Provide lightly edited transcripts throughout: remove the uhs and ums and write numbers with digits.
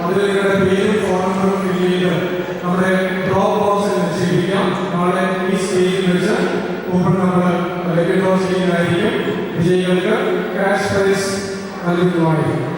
അതിൽ നിങ്ങളുടെ പേരും ഫോൺ നമ്പറും ഫില്ല് ചെയ്ത് നമ്മുടെ ഡ്രോപ്പ് ബോക്സിൽ നിക്ഷേപിക്കാം. നാളെ ഈ സ്റ്റേജിൽ വെച്ച് കൂപ്പൺ നമ്മൾ ഡ്രോ ചെയ്യുന്നതായിരിക്കും. വിജയികൾക്ക് ക്യാഷ് പ്രൈസ് നൽകുന്നതായിരിക്കും.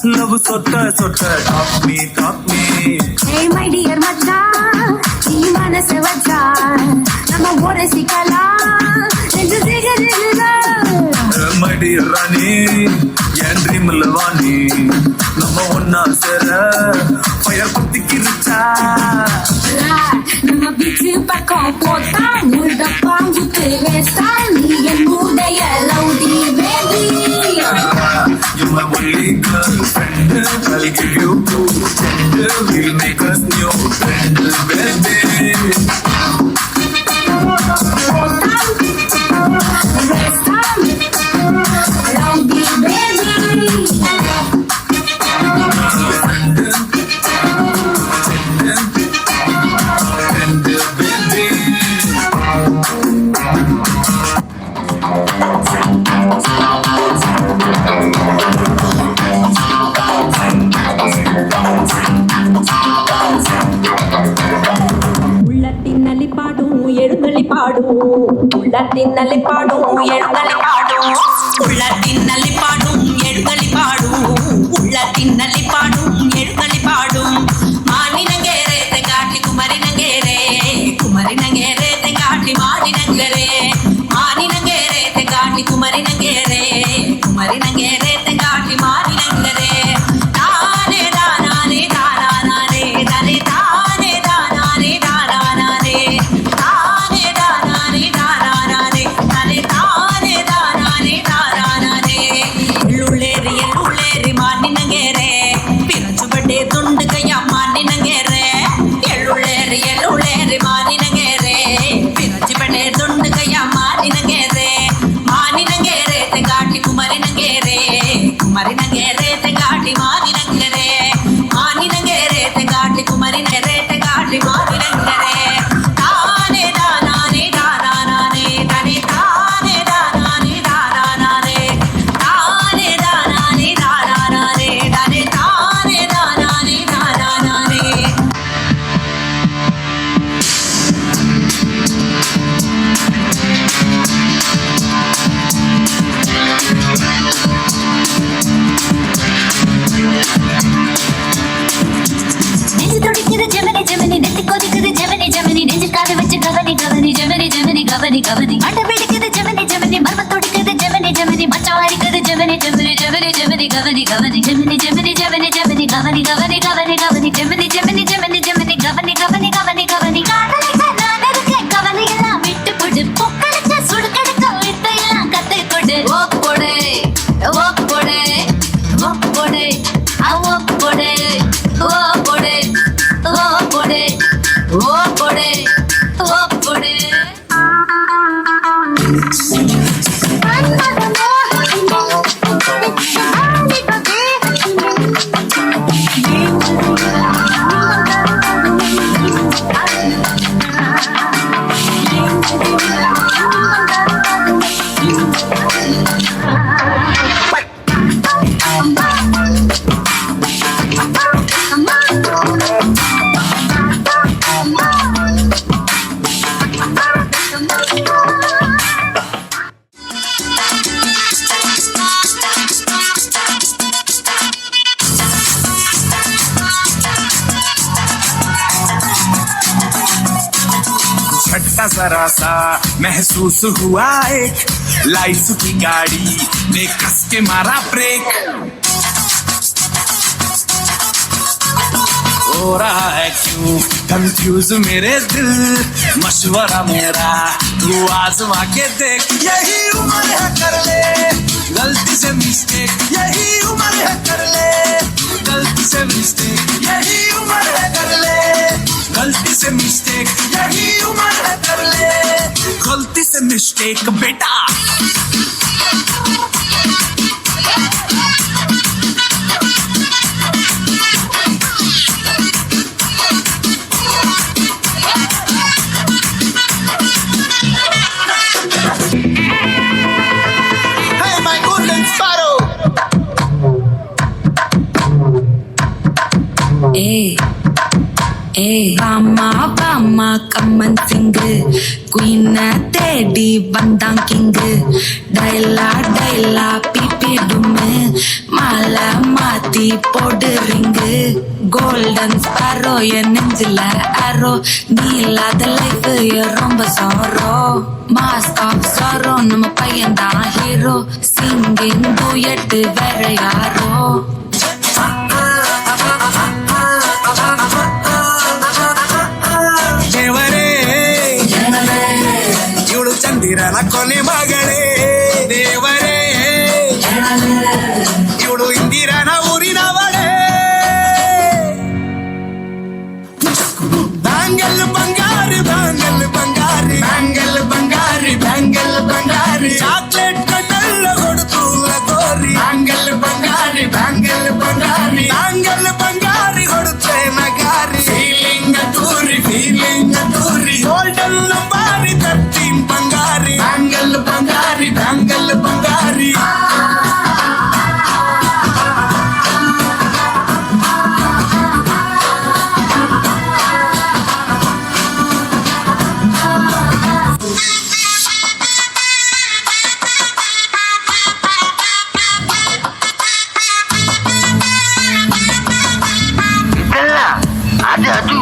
Love sota talk me. Hey my dear macha, ee manase vacha, nama bore sikala, nenju diga. My dear Rani, yan dream lavani, nama onna sera, fire kutti kircha. Nama beach pakko pota, mulda pangu tevesta, niyan mudaya laudi baby. You're my only girlfriend, I'll give you good tender, we'll make us new friend, baby. உள்ளத்தின்னலி பாடும் எழுந்தலி பாடும் உள்ளத்தின்னலி பாடும் எழுந்தலி பாடும் உள்ளத்தின்னலி பாடும் எழுந்தலி பாடும் மானினங்கேரே தெங்காட்டி குமரினங்கேரே குமரினங்கேரே தெங்காட்டி மானினங்கேரே மானினங்கேரே தெங்காட்டி குமரினங்கேரே குமரினங்கேரே தெங்காட்டி மானினங்கேரே தானே தானா கவனி கவனி அட பிடிக்குது ஜெமினி ஜெமினி மர்ம துடிக்குது ஜெமினி ஜெமினி மச்சான் அடிக்குது ஜெமினி ஜெமினி ஜெமினி ஜெமினி கவனி கவனி ஜெமினி ஜெமினி ஜெமினி ஜெமினி கவனி கவனி கவனி கவனி ஜெமினி ஜெமினி ஜெமினி ஜெமினி கவனி கவனி கவனி கவனி காதலிக்க நான் இருக்கேன் கவலை எல்லாம் விட்டு கொடு பொக்களுக்கு சுடுக்கடுக்க வித்தையெல்லாம் கத்து கொடு ஓப்பொடு ஓப்பொடு ஓப்பொடு ஓப்பொடு ஓப்பொடு ஓப்பொடு ஓப்பொடு ஓப்பொடு झटका जरा सा महसूस हुआ एक लाइफ की गाड़ी ने कस के मारा ब्रेक हो रहा है क्यों कंफ्यूज मेरे दिल मशवरा मेरा तू आजमा के देख यही उम्र है कर ले गलती से मिस्टेक यही उम्र है कर ले गलती से मिस्टेक यही उम्र है कर ले गलती से मिस्टेक यही उम्र है कर ले गलती से मिस्टेक बेटा Hey, my golden sparrow! Bama Bama கம்மன் சிங்கு குயின தேடி வந்தான் கிங்கு டைலா டைலா பிபிடுமே மாலை மாத்தி போடு ரிங்கு கோல்டன் ஸ்பாரோ என் நெஞ்சில அரோ நீ இல்லாத லைஃப் ரொம்ப சாரோ மாஸ்க் ஆஃப் சாரோ நம்ம பையன் தான் ஹீரோ சிங்கிங் டூயட் வேற யாரோ ಚಂದಿರನ ಕೊನೆ ಮಗಳೇ ದೇವರೇ ಇವಳು ಇಂದಿರನ ಊರಿನವಳೇ ಬ್ಯಾಂಗಲ್ ಬಂಗಾರಿ ಬ್ಯಾಂಗಲ್ ಬಂಗಾರಿ ಬ್ಯಾಂಗಲ್ ಬಂಗಾರಿ ಬ್ಯಾಂಗಲ್ ಬಂಗಾರಿ ಚಾಕ್ಲೇಟ್ ಕಣ್ಣಲ್ಲ ಕೊಡುತ್ತು ಗೋರಿ ಬ್ಯಾಂಗಲ್ ಬಂಗಾರಿ ಬ್ಯಾಂಗಲ್ ಬಂಗಾರಿ ಬ್ಯಾಂಗಲ್ ಬಂಗಾರಿ ಕೊಡುತ್ತೆ ನಗಾರಿ ಫೀಲಿಂಗ್ ಟೂರಿ ಗೋಲ್ಡನ್ ನಂಬಾರಿ 13 ಬಂಗಾರಿ ಬ್ಯಾಂಗಲ್ ಬಂಗಾರಿ ಬ್ಯಾಂಗಲ್ ಬಂಗಾರಿ ಇದೆಲ್ಲ ಅದು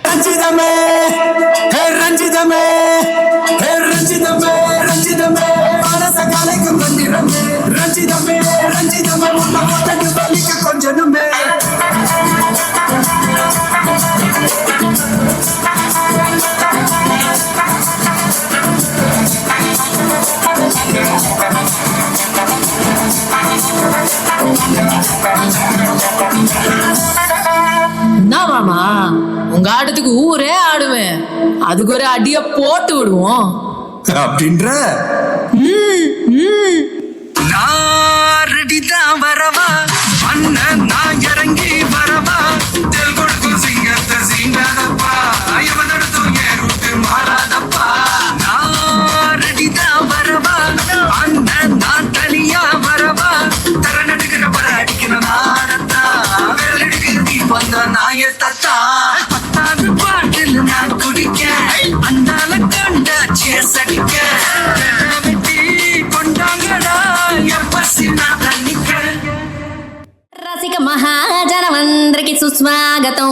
ரஞ்சிதமே ஹே ரஞ்சிதமே ஹே ரஞ்சிதமே ரஞ்சிதமே மனச கலைக்கும் மந்திரமே ரஞ்சிதமே ரஞ்சிதமே உன்னை கொண்டு வலிக்க கொஞ்சனுமே மாமா உங்க ஆட்டத்துக்கு ஊரே ஆடுவேன், அதுக்கு ஒரு அடிய போட்டு விடுவோம் அப்படின்ற நாரடிதான் வரவா அண்ணன் நான் இறங்கி வரவா தெல் கொடுக்கும் சிங்கத்தை சீங்காதப்பா எவனடுத்தும் ஏறுட்டு மாறாதப்பா நாரடிதான் வரவா அண்ணன் நான் தனியா வரவா தர நடுக்கிற வர அடிக்கிற நாரத்தா வேல் எடுக்கிற நீ வந்த நாய தத்தா பத்தாவது பாட்டில் நான் குடிக்க அந்தால கண்ட சேஸ் அடிக்க రసిక మహాజనమందరికి సుస్వాగతం.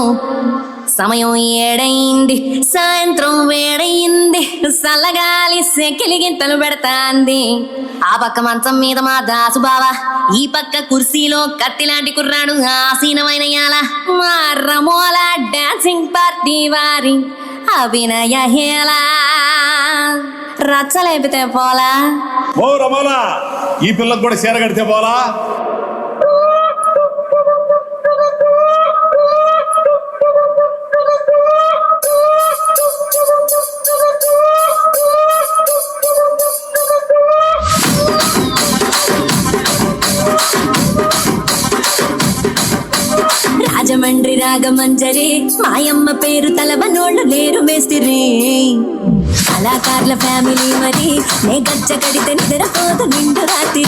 సమయం ఏడైంది, సాయంత్రం వేడయింది, సల్లగాలి సెకిలి గింతలు పెడతాంది. ఆ పక్క మంచం మీద మా దాసు బావ, ఈ పక్క కుర్సీలో కత్తిలాంటి కుర్రాడు ఆసీనమైన యాల. మా రమోల డాన్సింగ్ పార్టీ వారి అభినయ హేళ. రచ్చలేపితే పోలా ఓ రమోలా, ఈ పిల్లకు కూడా చీర కడితే పోలా. రాజమండ్రి రాగమంజరి మాయమ్మ పేరు తలవనోళ్ళు లేరు మేస్తిరి. కళాకారుల ఫ్యామిలీ మరి నే గజ్జ కడితే నిద్రపోదు నిండు రాత్రి.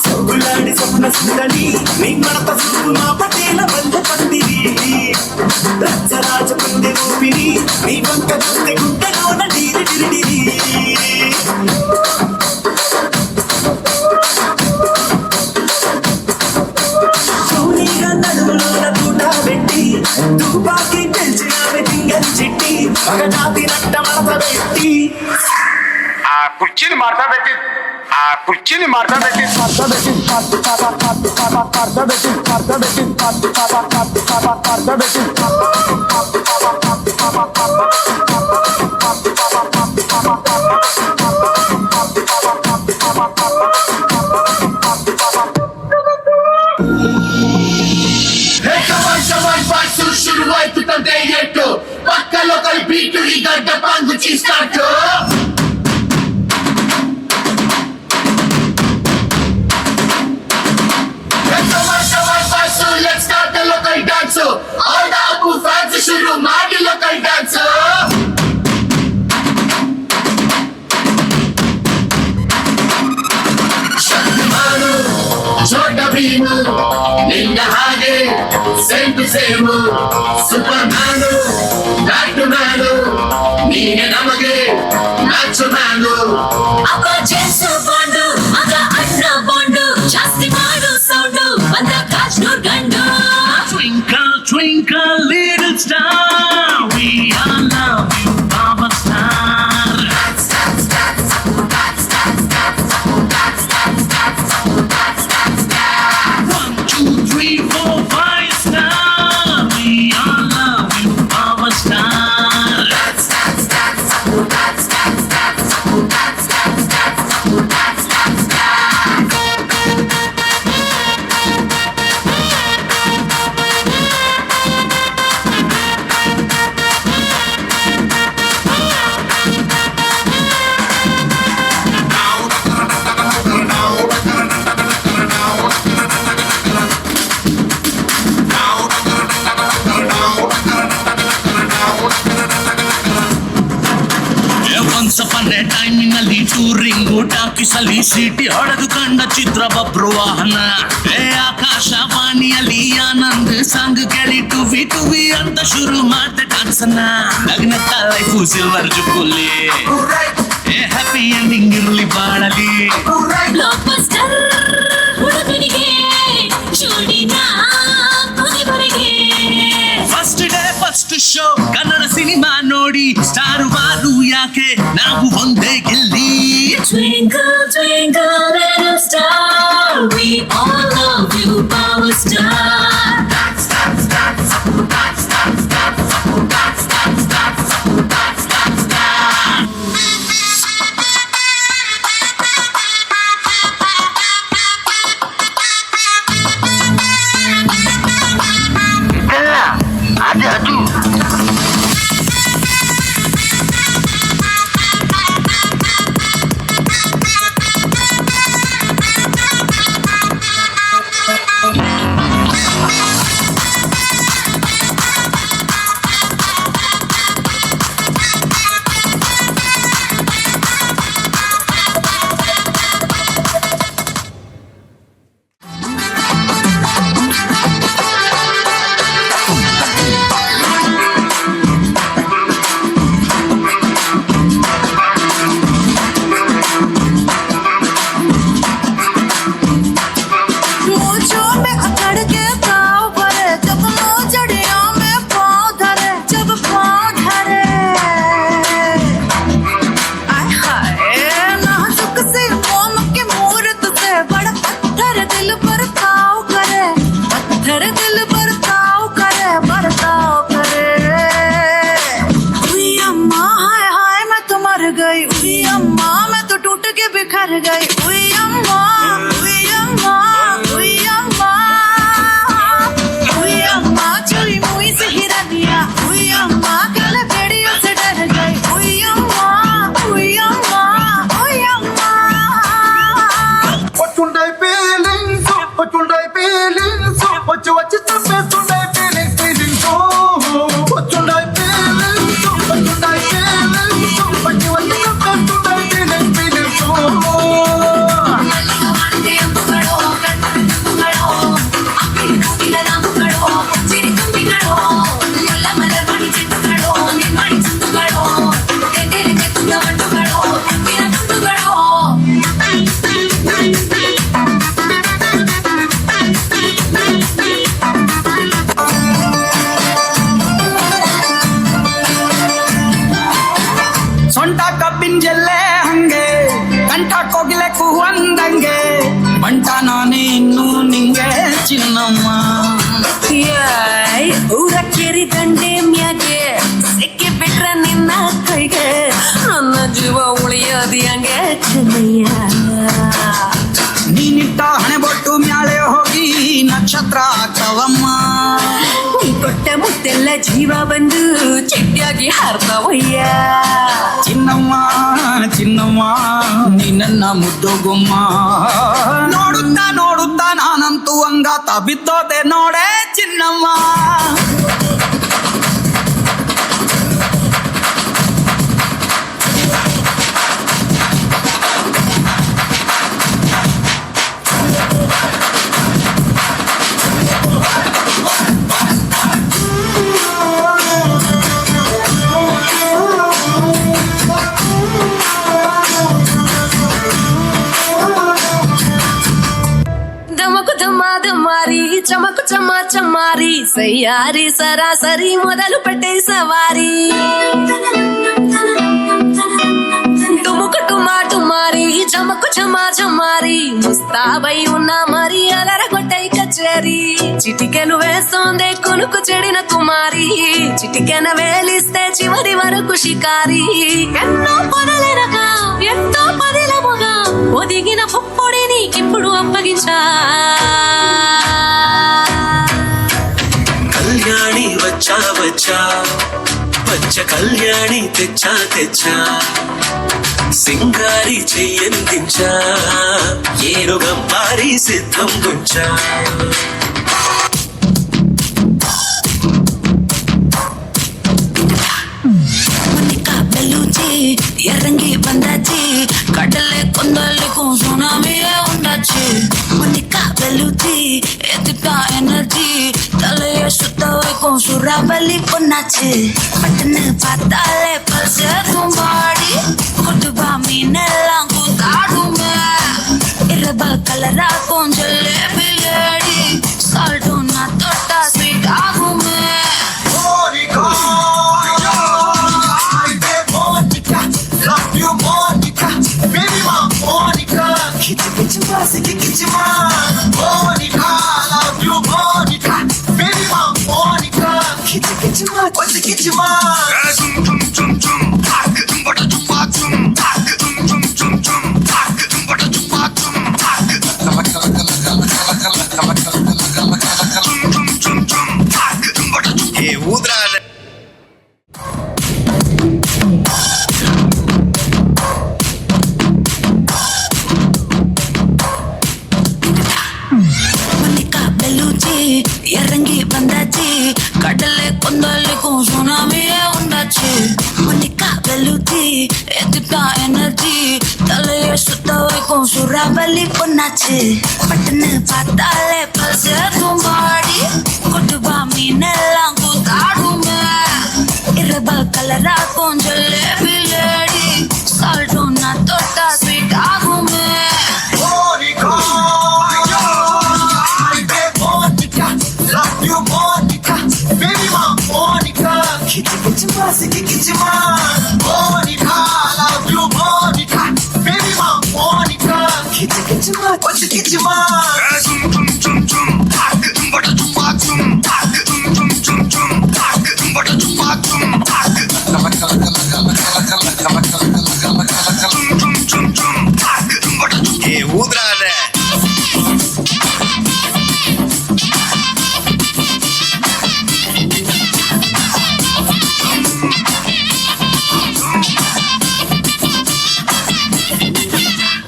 సోగులాడి స్వప్న సుందరి నీ మడత చూపు మా పటేల వల్ల పందిరి రచ్చరాజ ముందే ఊపిరి నీ వంక గుండె గుండెలోన డీరి డిరిడిరి. నడుములోన తూట పెట్టి తుపాకి పెంచిన సింగల్ చిట్టి మగజాతి నట్ట మడత పెట్టి ఆ కుర్చీని మార్చబెట్టి పక్కలో కై బీటు ఈ గడ్డ పంగు చీస్తాడు. Let's start the local dance. All the Apu fans shuru maadi local dance. Shaktimanu, Chota Bheemu, Ninna Hage, same to same. Supermanu, Batmanu, ನೀನೆ ನಮಗೆ ಮ್ಯಾಚ್ ಮ್ಯಾನು ಅಪ್ಪ ಜೇಸು ಬಾಂಡು ಮಗ ಅಣ್ಣ ಬಾಂಡು ಜಾಸ್ತಿ ಮಾಡು ಸೌಂಡು ಬಂದ ಕಾಶ್ನೂರ್ ಗಂಡು Twinkle, twinkle, little star, we all love you, our star. 1, 2, 3, 4, 5 star, we all love you, our star. Once upon a time ನಲ್ಲಿ ಟೂರಿಂಗ್ ಟಾಕಿಸಲಿ ಸಿಟಿ ಹೊಡೆದು ಕಂಡ ಚಿತ್ರ ಬಬ್ರು ವಾಹನ ಆಕಾಶವಾಣಿಯಲ್ಲಿ ಆನಂದ್ ಸಾಂಗ್ ಕೇಳಿ ಟುವಿ ಟುವಿ ಅಂತ ಶುರು ಮಾಡ್ದೆ ಡಾನ್ಸನ್ನ ನಗ್ನತ್ತ life silver jubilee happy ending ಇರ್ಲಿ ಬಾಳಲಿ ಬ್ಲಾಕ್ ಬಸ್ಟರ್ ಹುಡುಗನಿಗೆ ಜೋಡಿನ ಕೊನೆವರೆಗೆ first day first show Kannada cinema ನೋಡಿ ಸ್ಟಾರ್ ವಾರು ಯಾಕೆ ನಾವು ಒಂದೇ ಗೆಲ್ಲಿ Twinkle, twinkle, little star, we all love you, power star. ಇದೆಲ್ಲ ಅದು बिखर गई उई अम्मा उई अम्मा उई अम्मा उई अम्मा चुई मुई से हिरनिया उई अम्मा कल बेड़ियों से डर गई उई अम्मा उई अम्मा उई अम्मा What should I feeling so? What should I feeling so? What you the best should I feeling so? What should I feeling so? What should I feeling so? What you the best should I feeling so? ಸೊಂಟ ಕಬ್ಬಿನ ಜಲ್ಲೆ ಹಂಗೆ ಕಂಠ ಕೋಗಿಲೆ ಕೂವಂದಂಗೆ ಬಂಟ ನಾನೇ ಇನ್ನು ನಿಂಗೆ ಚಿನ್ನಮ್ಮ ಊರ ಕೇರಿ ದಂಡೆ ಮ್ಯಾಗೆ ಸಿಕ್ಕಿ ಬಿಟ್ರ ನಿನ್ನ ಕೈಗೆ ನನ್ನ ಜೀವ ಉಳಿಯೋದು ಹಂಗೆ ಚೆನ್ನಯ್ಯ ನೀನಿಟ್ಟ ಹಣೆ ಬೊಟ್ಟು ಮ್ಯಾಳೆ ಹೋಗಿ ನಕ್ಷತ್ರ ಆಗ್ತಾವಮ್ಮ ನೀ ಕೊಟ್ಟ ಮುತ್ತೆಲ್ಲ ಜೀವ ಬಂದು ಚಿಟ್ಟಿಯಾಗಿ ಹಾರ್ತಾವಯ್ಯ ಚಿನ್ನಮ್ಮ ಚಿನ್ನಮ್ಮ ನೀ ನನ್ನ ಮುದ್ದು ಗುಮ್ಮ ನೋಡುತ್ತಾ ನೋಡುತ್ತಾ ನಾನಂತೂ ಹಂಗಾತ ಬಿದ್ದೋದೆ ನೋಡೆ ಚಿನ್ನಮ್ಮ మాది మారి చమకు చమా చమారి సయ్యారి సరాసరి మొదలు పెట్టే సవారీ టుముకు మాటు మారి చమకు చమా చమారి ముస్తాబై ఉన్నా మరి అలరగొట్టై కచేరి చిటికెను వేస్తోందే కొనుకు చెడిన కుమారి చిటికెన వేలిస్తే చివరి వరకు షికారి ఎన్నో పదలెనగా ఎంతో పదిలముగా ఒదిగిన పుప్పొడి నీకిప్పుడు అప్పగించా కళ్యాణి వచ్చా వచ్చా వచ్చ కళ్యాణి తెచ్చా తెచ్చా సింగారి చెయ్యందించా ఏనుగం పారి సిద్ధం గుంచా இறங்கி வந்தாச்சு கடலை கொந்தளிக்கும் சுனாமியே உண்டாச்சு மணிக்கா வெளுத்தி எதிர்ப்பா எனர்ஜி தலைய சுத்த வைக்கும் சுறாவளி பொண்ணாச்சு பட்டுன்னு பார்த்தாலே பல்சேதும் பாடி கொட்டுபா மீனெல்லாம் கூத்தாடுமே இரபா கலரா கொஞ்சம் லேடி சால்ட்டும் நான் தொட்டா ஸ்வீட் ஆகுமே இறங்கி வந்தாச்சு கடலை கொந்தளிக்கும் சுனாமியே உண்டாச்சு மணிக்கா வெளுத்தி எதிர்ப்பா எனர்ஜி தலைய சுத்த வைக்கும் சுறாவளி பொண்ணாச்சு பட்டுன்னு பார்த்தாலே பல்சேதும் பாடி கொட்டுபா மீனெல்லாம் கூத்தாடுமே இரபா கலரா கொஞ்சம் லேடி சால்ட்டும் நான் தொட்டா ஸ்வீட் ஆகுமே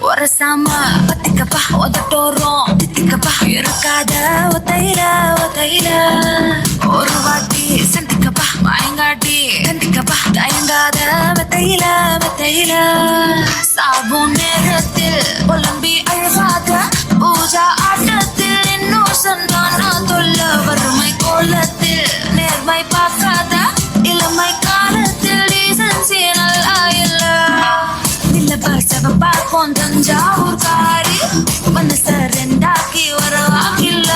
ஒரசாம பத்திக்கப்பா உதட்டோரம் தித்திக்கப்பா இருக்காத ஒத்தையில ஒத்தையில ஒரு வாட்டி சந்திக்கப்பா மாயங்காட்டி சந்திக்கப்பா தயங்காத வெத்தையில வெத்தையில சாபும் நேரத்தில் புலம்பி அழுகாத பூஜா ஆட்டத்தில் இன்னும் சந்தான தொல்ல வறுமை கோலத்தில் நேர்மை பார்க்காத இளமை காலத்தில் டீசன்சி நல்லா இல்ல செவப்பா கொஞ்சாவூர் காரி மனச ரெண்டாக்கி வரவாக்கில்ல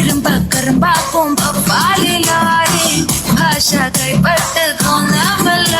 இரும்ப கரும்பாக்கும் பப்பாலி லாரி பாஷா கைப்பட்டு கொண்டமல்ல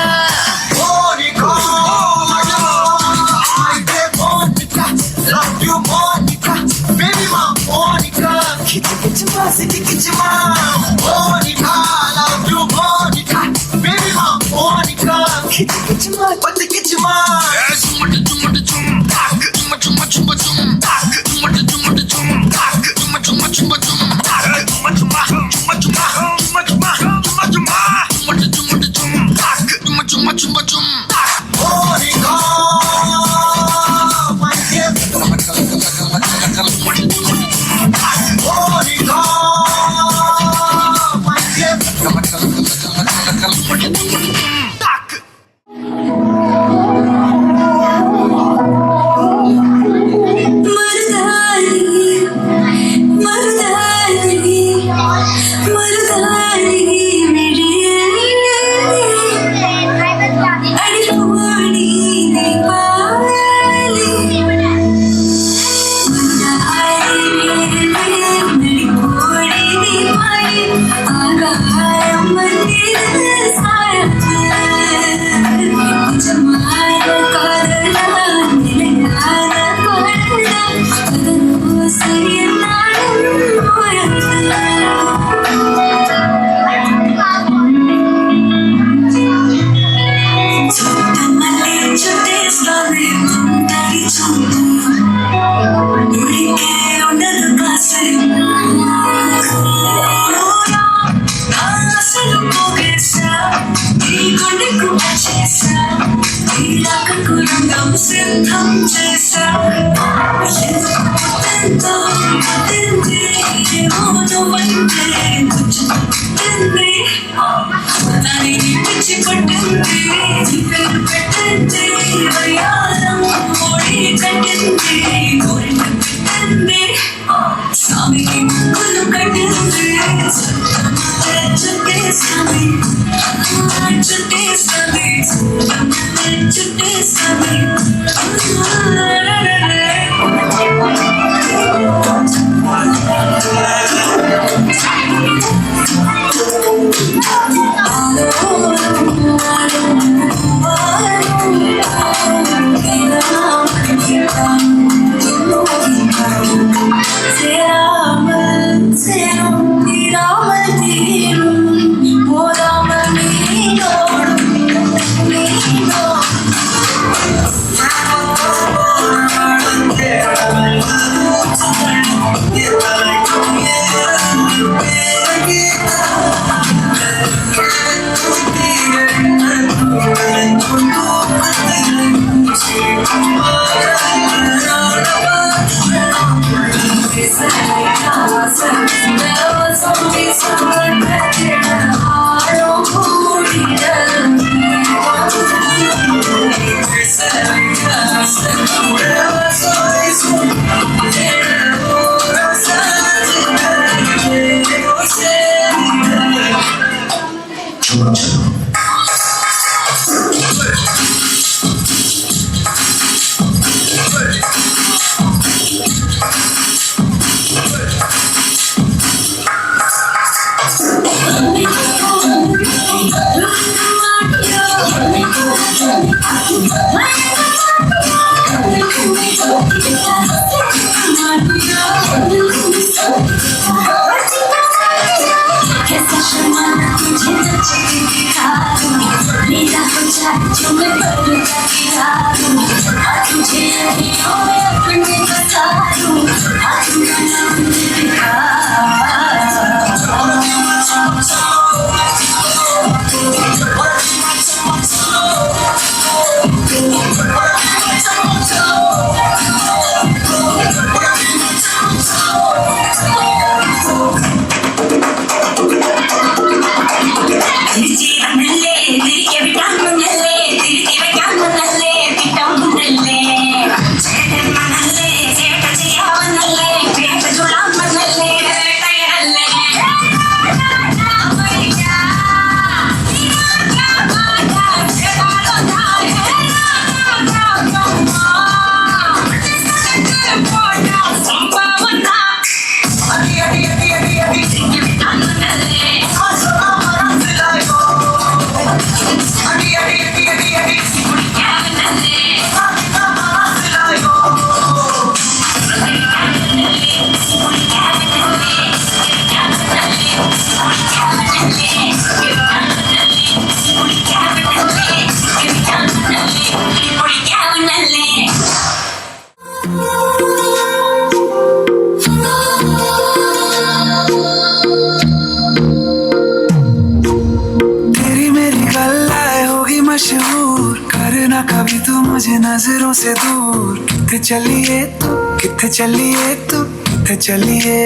मुझे नजरों से दूर किथे चलिए तू किथे चलिए तू किथे चलिए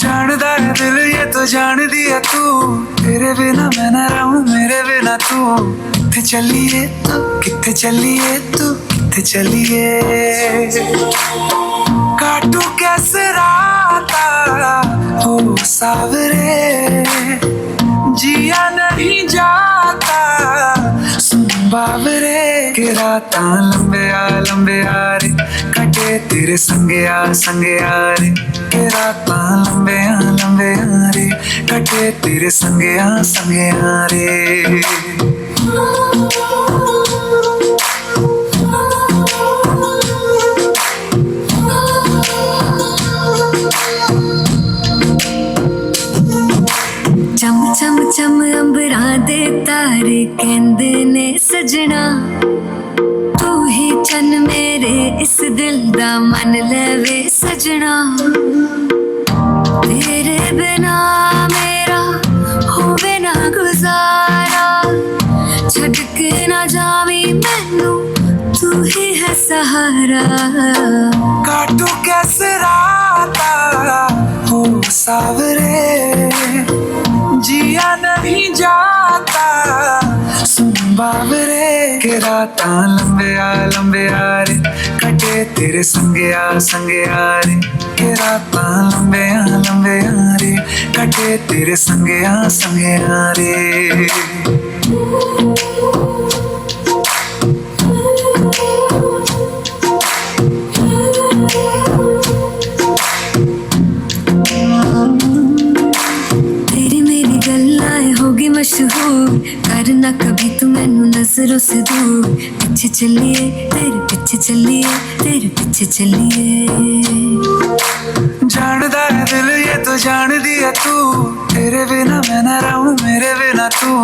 जानदा है दिल ये तो जान दिया तू तेरे बिना मैं ना रहूं मेरे बिना तू किथे चलिए तू किथे चलिए तू किथे चलिए काटू कैसे राता हो सावरे जिया नहीं जाता बाबरे के राता लंबे आ रे कटे तेरे संगे आ रे के राता लंबे आ रे कटे तेरे संगे आ रे चम चम चम अंबरा दे तारे कहंदे ने सजना तू ही चन मेरे इस दिल दा मन लवे सजना तेरे बिना मेरा होवे ना गुजारा छड़ के ना जावी मैनू तू ही है सहारा काटू कैसे राता हो सावरे जिया नहीं जाता सुन बाबरे के के रातां लंबे आ रे कटे तेरे संगे आ रे के रातां लंबे आ रे कटे तेरे संगे आ रे मशहूर करना कभी तू मैनू नजरों से दूर पीछे चलिए तेरे पीछे चलिए तेरे पीछे चलिए जानदा है दिल ये तो जान दिया तू तेरे बिना मैं ना रहूं मेरे बिना तू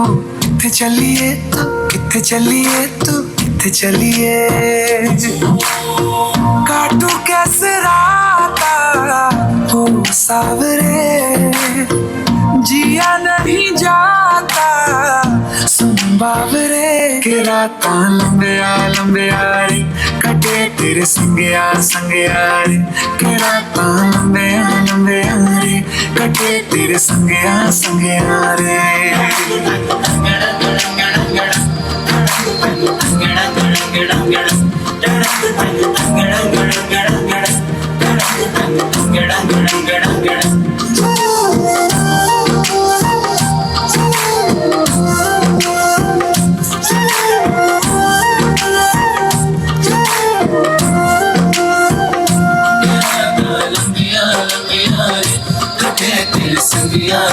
किथे चलिए तू किथे चलिए काटू कैसे राता हो सावरे जिया नहीं जाता सुन बाबरे के रातां लंबे आ रे कटे तेरे संगे आ रे के रातां लंबे आ रे कटे तेरे संगे आ रे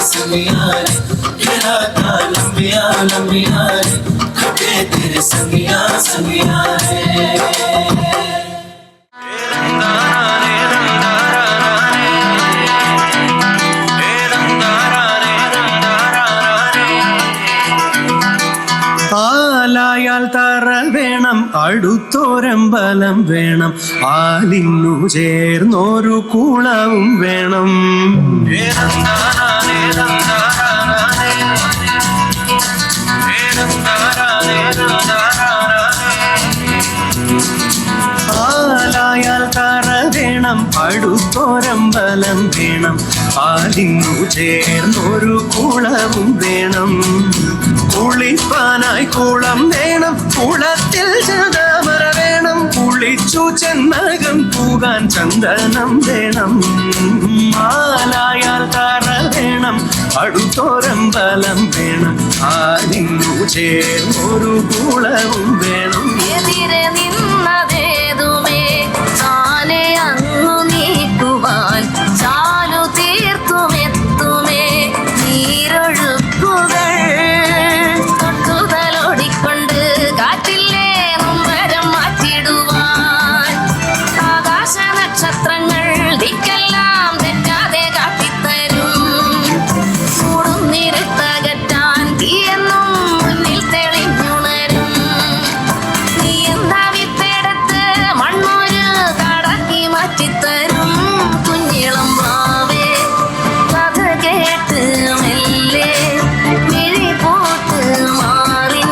संगिया रे के रातां लंबिया रे कटे तेरे संगिया रे ആലായാൽ തറ വേണം അടുത്തോരമ്പലം വേണം ആലിന്നു ചേർന്നൊരു കുളവും വേണം ആലായാൽ തറ വേണം അടുത്തോരമ്പലം വേണം ആലിന്നു ചേർന്നൊരു കുളവും വേണം കുളിപ്പാനായി കുളം വേണം കുളത്തിൽ ചന്ദമര വേണം കുളിച്ചു ചെന്നകം പൂകാൻ ചന്ദനം വേണം മാലായാൽ തറ വേണം അടുത്തോരമ്പലം വേണം ആലിന്നു ചേർന്നൊരു കുളവും വേണം എതിരെ നിന്നതേതുമേ താനെ അങ്ങു നീക്കുവാൻ ചാലു തീർത്തുമെത്തുമേ നീരൊഴുക്കുകൾ തൊട്ടുതലോടിക്കൊണ്ട് കാറ്റില്ലേ നൊമ്പരം മാറ്റിടുവാൻ ആകാശ നക്ഷത്രങ്ങൾ ദിക്കെല്ലാം തെറ്റാതെ കാട്ടിത്തരും കൂടും നിരത്തകറ്റാൻ തീയെന്നും മുന്നിൽ തെളിഞ്ഞുണരും നീ എന്താ വിത്തെടുത്ത് മണ്ണൂര് കാടാക്കി മാറ്റിത്തരും കുഞ്ഞിളം വാവേ കഥ കേട്ട് മെല്ലെ മിഴി പോട്ട് മാറി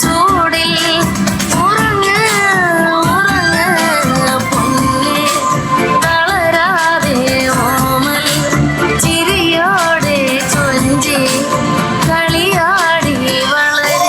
ചൂടിൽ ഉറങ്ങ് പൊന്നെ തളരാതെ ഓമൽ ചിരിയോടെ ചൊഞ്ചി കളിയാടി വളരും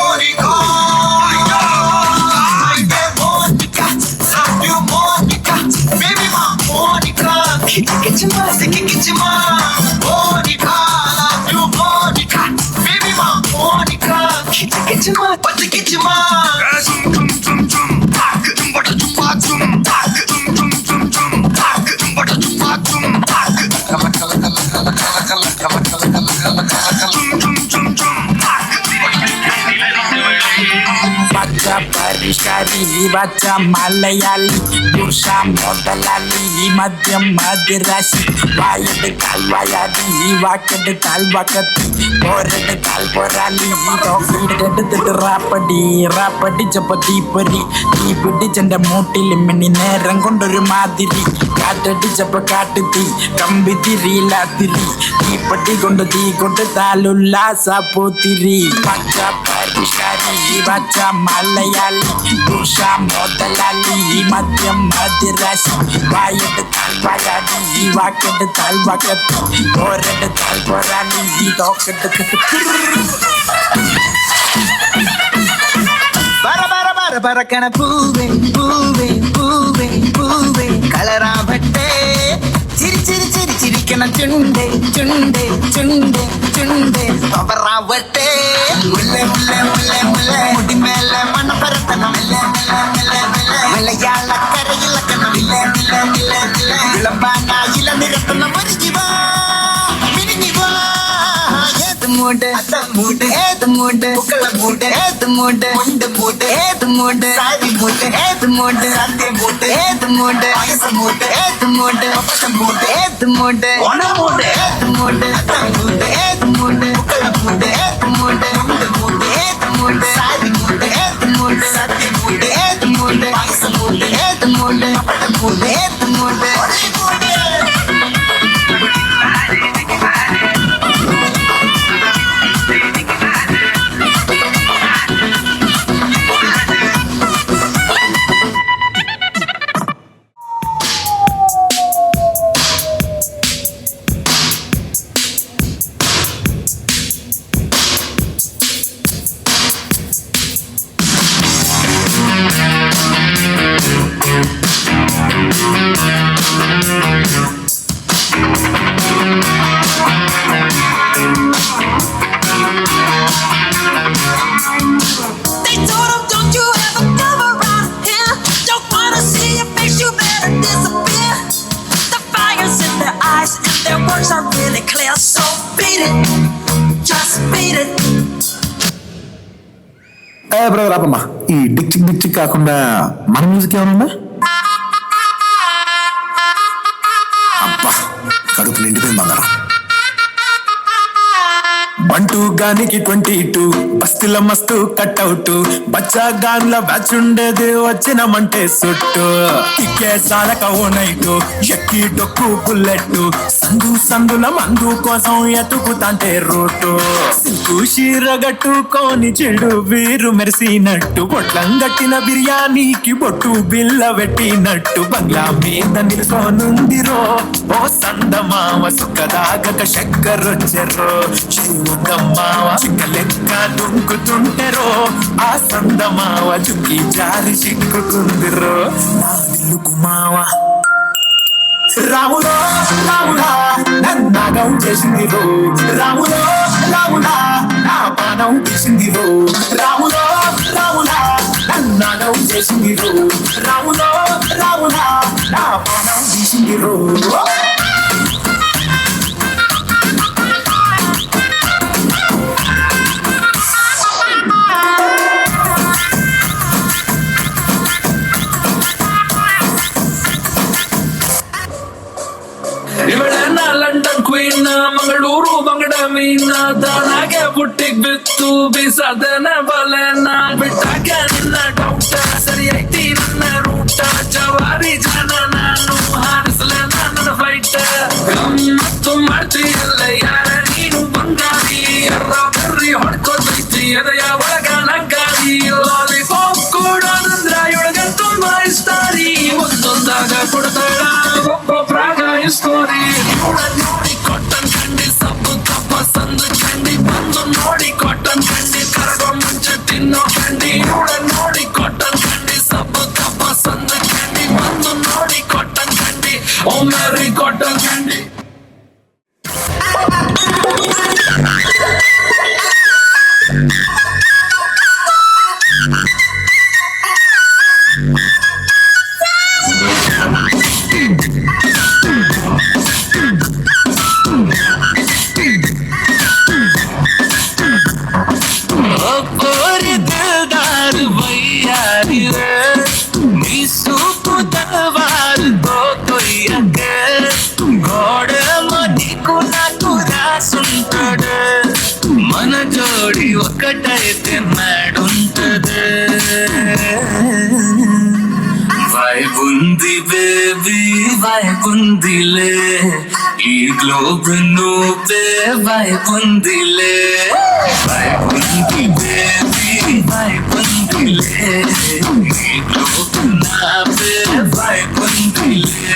baca പരിഷ്കാരി baca മലയാളി പുരുഷ മുതലാളി മദ്യം മദിരാശി വായെടുത്താൽ വയാതി വാക്കെടുത്താൽ വക്കത്തി പോരെടുത്താൽ പോരാളി എടുത്തിട്ട് റാപ്പടിച്ചപ്പോ തീപ്പൊരി തീ പിടിച്ചെന്റെ മൂട്ടിൽ മിന്നി നേരം കൊണ്ടൊരു മാതിരി കാറ്റടിച്ചപ്പോ കാട്ടുതീ കമ്പി തിരിയില്ലാത്തിരി തീപ്പട്ടി കൊണ്ട് തീ കൊടുത്താലുല്ലാസ പോത്തിരി പച്ച പരിഷ്കാരി baca മലയാളി പുരുഷ മുതലാളി മദ്യം മദിരാശി വായെടുത്താൽ വയാതി വാക്കെടുത്താൽ വക്കത്തി പോരെടുത്താൽ പോരാളി തോക്കെടുത്തിട്ട് പറക്കണ പൂവേ പൂവേ പൂവേ പൂവേ കളറാവട്ടെ ചിരി ചിരി ചിരി ചിരിക്കണ ചുണ്ടേ ചുണ്ടേ ചുണ്ടേ ചുണ്ടേ പവറാവട്ടെ മുല്ലേ മുല്ലേ മുല്ലേ മുല്ലേ മുടിമേലെ മണ്ണ പരത്തണം മലയാളക്കരയിലക്കണം വിളമ്പാനായില നിരത്തണം ഒരു ജീവാ മൂട് മൂട് ഏത് മൂട് പൂക്കള മൂട് ഏത് മൂട് മുണ്ട് മൂട് ഏത് മൂട് സാരി മൂട് ഏത് മൂട് സദ്യ മൂട് ഏത് മൂട് പായസ മൂട് ഏത് മൂട് പപ്പടം മൂട് ഏത് മൂട് ഓണ മൂട് ഏത് മൂട് മൂട് ഏത് മൂട് പൂക്കള മൂട് ഏത് മൂട് മുണ്ട് മൂട് ഏത് മൂട് സാരി മൂട് ഏത് മൂട് സദ്യ മൂട് ഏത് മൂട് പായസ മൂട് ഏത് മൂട് പപ്പടം മൂട് ഏത് മൂട് బ్రదర్ ఆపమ్మా ఈ డిక్చిక్ డిక్చిక్ కాకుండా మన మ్యూజిక్ ఏమన్నా అబ్బా కడుపు నిండిపోయింది బంగారం బంటూ గానికి 22 బస్తిల మస్తు కట్అవుట్ బచ్చా గాన్ల బ్యాచ్ ఉండేది వచ్చినమంటే సుట్టు ఇక్కే సాలక ఓ నైటు ఎక్కి డొక్కు బుల్లెట్ సందు సందుల మందు కోసం ఎతుకుతాంటే రూటు సిల్కు షీరగట్టుకోని చెడు వీరు మెరిసినట్టు పొట్లం గట్టిన బిర్యానీకి బొట్టు బిల్ల పెట్టినట్టు బంగ్లా మీద నిలుసోనుందిరో ఓ సందమామ సుఖదాగక చక్కరొచ్చెరో శివుదమ్మావ చిక్కలెక్క దుంకుతుంటెరో ఆ సందమావ చుక్కి జారి చిక్కుకుందిరో నా దిల్లుకు మావ రాములో రాములా నన్నాగం చేసిందిరో రాములో రాములా నా పానం తీసిందిరో రాములో రాములా నన్నాగం చేసిందిరో రాములో రాములా నా పానం తీసిందిరో ಇವಳನ್ನ ಲಂಡನ್ ಕ್ವೀನ್ ಮಂಗಳೂರು ಬಂಗಡ ಮೀನ ದಾನಾಗೆ ಬುಟ್ಟಿಗ್ ಬಿತ್ತು ಬೀಸದನ ಬಲೆನ ಬಿಟ್ಟಾಗ ನಿನ್ನ ಡೌಟ ಸರಿ ಐತಿ ನನ್ನ ರೂಟ ಜವಾರಿ ಜನ ನಾನು ಹಾರಿಸಲ ನನ್ನ ಫೈಟ್ ಮತ್ತು ಮಾಡ್ತೀಯಲ್ಲ ಯಾರ ನೀನು ಬಂಗಾರಿ ಎರ್ರ ಬರ್ರಿ ಹೊಡ್ಕೋತೈತಿ ಎದೆಯ ಒಳಗ ನಗ್ಗಾರಿ ಲಾಲಿಪಾಪ್ ಕೊಡೋದಂದ್ರ ಇವಳಗ ತುಂಬಾ ಇಷ್ಟ ರೀ ಒಂದೊಂದಾಗ ಕೊಡ್ತಾಳ ಒಬ್ಬೊಬ್ರಾಗ ಸ್ಟೋರಿ ನೋಡಿ ಕಾಟನ್ ಕಂಡಿ ಸಬ್ಬು ತಪ್ಪ ಸಂದು ಕಂಡಿ ಬಂದು ನೋಡಿ ಕಾಟನ್ ಕಂಡಿ ಕರಗೋ ಮುಂಚೆ ತಿನ್ನೋ ಕಂಡಿ ನೋಡಿ ಕಾಟನ್ ಕಂಡಿ ಸಬ್ಬು ತಪ್ಪ ಸಂದು ಕಂಡಿ ಬಂದು ನೋಡಿ ಕಾಟನ್ ಕಂಡಿ ಓ ಮ್ಯಾರಿ ಕಾಟನ್ ಕಂಡಿ మన జోడి ఒక్కటైతే నాడుంటది వైబుంది బేబీ వైబుందిలే ఈ గ్లోబ్ నువ్వే వైబుందిలే వైబుంది బేబీ వైబుందిలే ఈ గ్లోబ్ నావే వైబుందిలే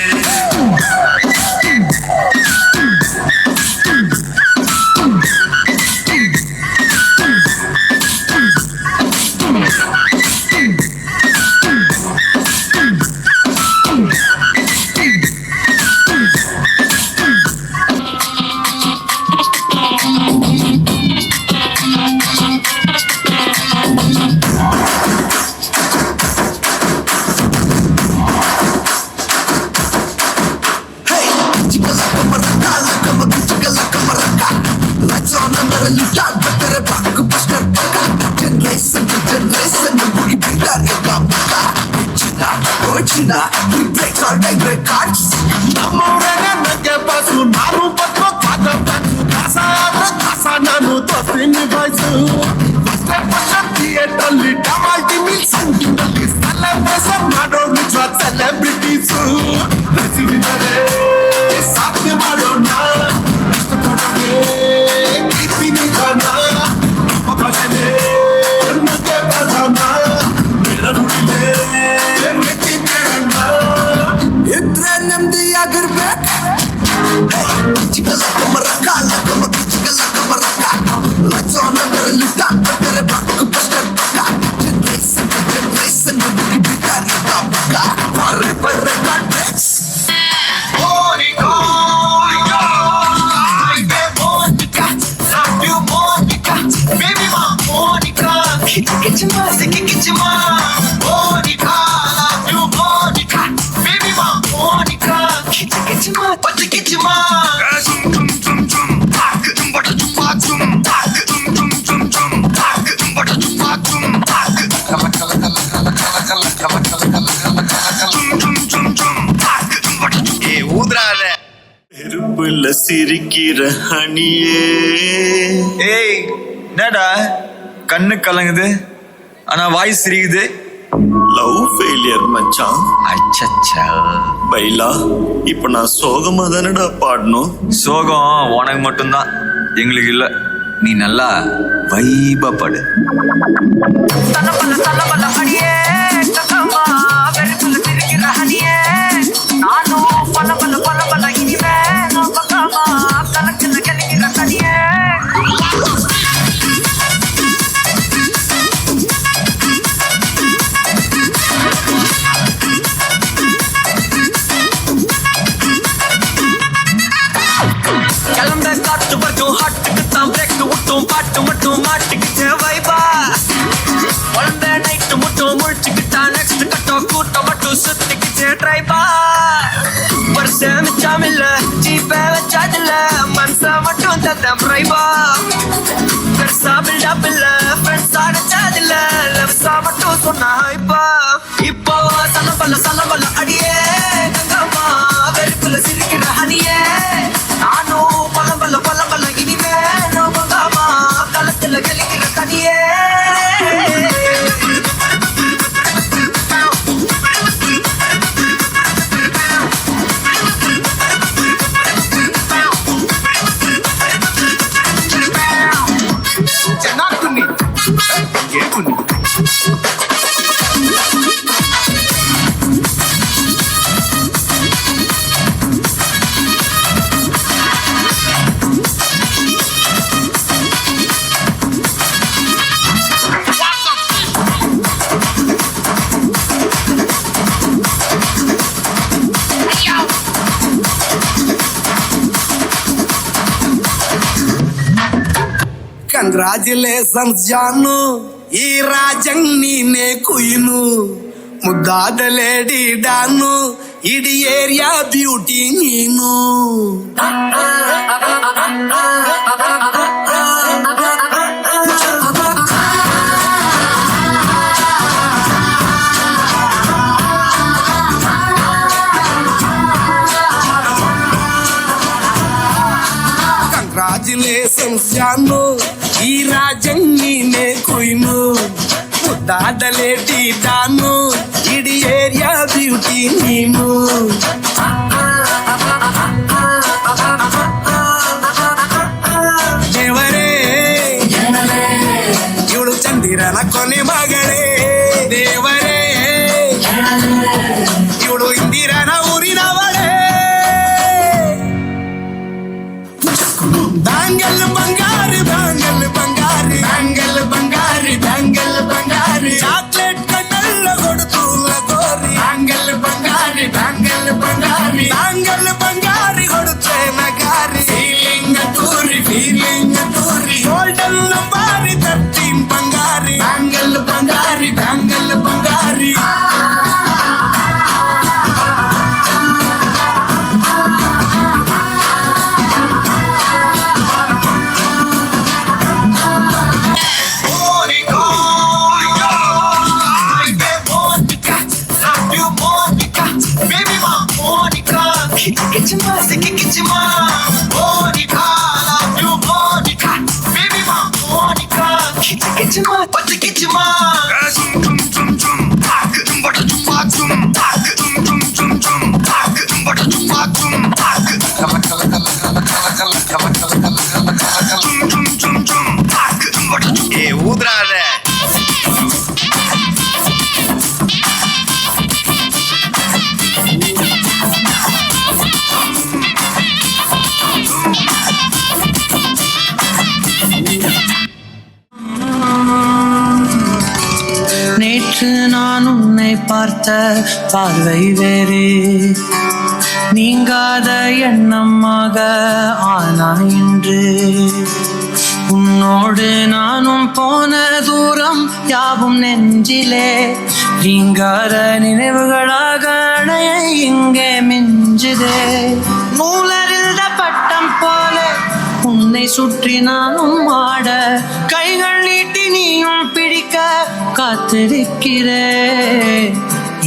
நெருப்புல சிரிக்கிற ஹனியே. ஏய் என்னடா கண்ணு கலங்குது ஆனா வாய் சிரிக்குது. லவ் ஃபெயிலியர் மச்சான். அச்சச்சா பைலா இப்ப நான் சோகமா தானடா பாடணும். சோகம் உனக்கு மட்டும்தான், எங்களுக்கு இல்ல. நீ நல்லா வைபா பாடு. பாட்டு மட்டும் மாட்டிக்கிட்டு வைபா. வளர்ந்த நைட்டு மட்டும் முழிச்சுக்கிட்டா நெக்ஸ்ட் கட்டம் கூட்டம் மட்டும் சுத்திக்கிட்டு ட்ரைபா. வருஷம் மிச்சம் இல்ல ஜீப்ப வச்சாதில்ல மனசா மட்டும் தந்த பிரைபா. பெருசா பில்டப் இல்ல ஃப்ரெண்ட்ஸா நச்சாதில்ல லவ்ஸா மட்டும் சொன்ன ஹைப்பா. இப்போ சலபல அடியே கங்கம்மா வெறுப்புல சிரிக்கிற ஹனியே. நானும் பலபல இனிமே நோபகாமா களத்துல கலிக்கிற தனியே. ಕಂಗ್ರಾಚುಲೇಷನ್ಸ್ ಜಾನು, ಈ ರಾಜಂಗ್ ನೀನೆ ಕುಯ್ನು. ಮುದ್ದಾದ ಲೇಡಿ ಡಾನು, ಇಡೀ ಏರಿಯಾ ಬ್ಯೂಟಿ ನೀನು. ಕಂಗ್ರಾಚುಲೇಷನ್ಸ್ ಜಾನು, ಈ ರಾಜಂಗ್ ನೀನೆ ಕುಯ್ನು. ಮುದ್ದಾದ ಲೇಡಿ ಡಾನು, ಇಡೀ ಏರಿಯಾ ಬ್ಯೂಟಿ ನೀನು. ದೇವರೇ ಇವಳು ಚಂದಿರನ ಕೊನೆ ಮಗಳೇ. ದೇವರೇ ಇವಳು ಇಂದಿರನ ಊರಿನವಳೇ. ಬ್ಯಾಂಗಲ್ ಬಂಗಾರಿ ಬ್ಯಾಂಗಲ್ ಬಂಗಾರಿ ಬ್ಯಾಂಗಲ್ ಬಂಗಾರಿ ಬ್ಯಾಂಗಲ್ ಬಂಗಾರಿ. ಚಾಕ್ಲೇಟ್ ಕಣ್ಣಲ್ಲ ಕೊಡುತ್ತು ಲಗೋರಿ. ಬ್ಯಾಂಗಲ್ ಬಂಗಾರಿ ಬ್ಯಾಂಗಲ್ ಬಂಗಾರಿ ಬ್ಯಾಂಗಲ್ ಬಂಗಾರಿ ಕೊಡುತ್ತೆ ನಗ பார்த்த பார்வை வேறு நீங்காத எண்ணமாக ஆனா இன்று உன்னோடு நானும் போன தூரம் யாவும் நெஞ்சிலே நீங்காத நினைவுகளாக அணைய இங்கே மிஞ்சுதே நூலறிந்த பட்டம் போல உன்னை சுற்றி நானும் ஆட கைகள் நீட்டி நீயும் பிடிக்க காத்திருக்கிறே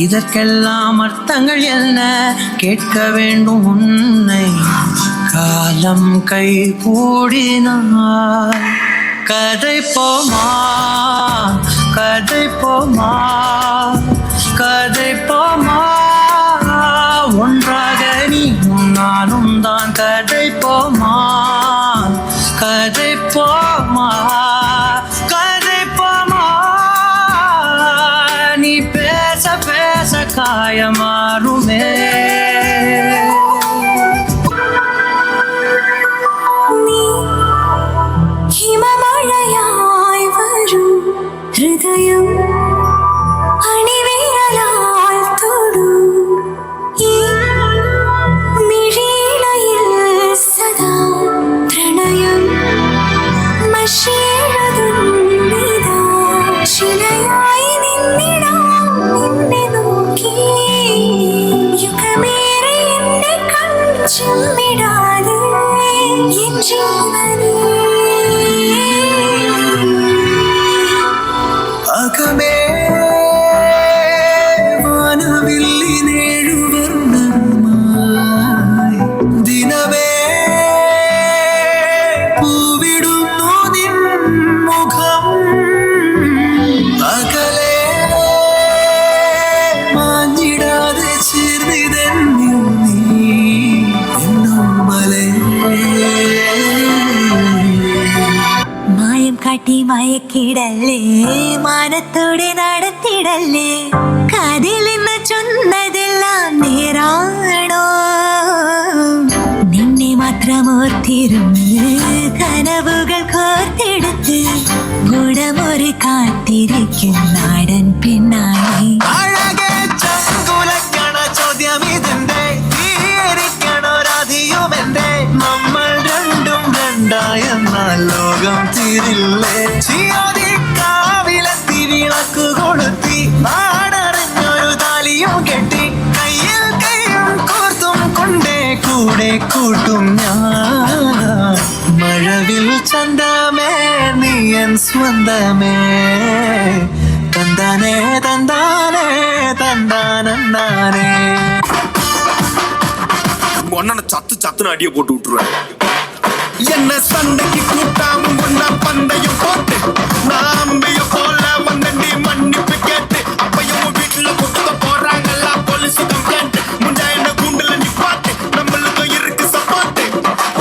இதற்கெல்லாம் அர்த்தங்கள் என்ன கேட்க வேண்டும் உன்னை காலம் கை கூடினார் கதை போமா கதை போமா கதை போமா ஒன்றாக நீயும் நானும் தான் கதை போமா கதை போமா கதை போமா நீ பேச பேச காயமாறுமே ഹിമമഴയായി വരും ഹൃദയം അണിവിരലാൽ തൊടും ഈ മിഴിയിലയിൽ സദാ പ്രണയം മഷിയഴുതുന്നിതാ ശിലയായി നിന്നിടാം നിന്നെ നോക്കി യുഗമേറെ എന്നെ കൺചെമ്മിടാതെ എൻ ജീവനേ അകമേ വാനവില്ലിനേഴുവർണ്ണമായി ദിനമേ പൂവിടുന്നു നിൻ മുഖം അകലെ മാഞ്ഞിടാതെ ചേർന്നിതെന്നു നീ എന്നോമലേ മായം കാട്ടി മയക്കിടല്ലേ മാനത്തോടെ നടത്തിടല്ലേ കാതിൽ നിന്ന് ചൊന്നതെല്ലാം നേരാണോ നിന്നെ മാത്രം ഓർത്തിരുന്ന് കനവുകൾ കോർത്തെടുത്ത് ഗുണമൊരു കാത്തിരിക്കും നാടൻ പെണ്ണായി അഴകേ ചങ്കുലക്കണ ചോദ്യം ഇതിന്റെ തീയരിക്കണോ രാധിയുമെന്റെ നമ്മൾ രണ്ടും രണ്ടായെന്നാൽ ലോകം തീരില്ലേ കാവിലെത്തി വിളക്ക് കൊളുത്തി നാടറിഞ്ഞൊരു താലിയും കെട്ടി കയ്യിൽ കയ്യും കോർത്തും കൊണ്ടേ കൂടെ കൂട്ടും ഞാൻ മഴവിൽ ചന്തമേ നീയൻ സ്വന്തമേ തന്താനേ തന്താനേ തന്താനേ ஒன்ன சத்து சத்துன்னு அடியை போட்டு விட்டுருவேன் என்ன சண்டைக்கு கூட்டாம ஒன்ன பந்தயம் போட்டு நாம்பிய போல வந்தண்டி மன்னிப்பு கேட்டு அப்பயும் வீட்டுல கொடுக்க போறாங்கல்ல போலீஸ் கம்ப்ளைண்ட் முண்டா என்ன கூண்டுல நிப்பாட்டு நம்மளுக்கும் இருக்கு சப்போர்ட்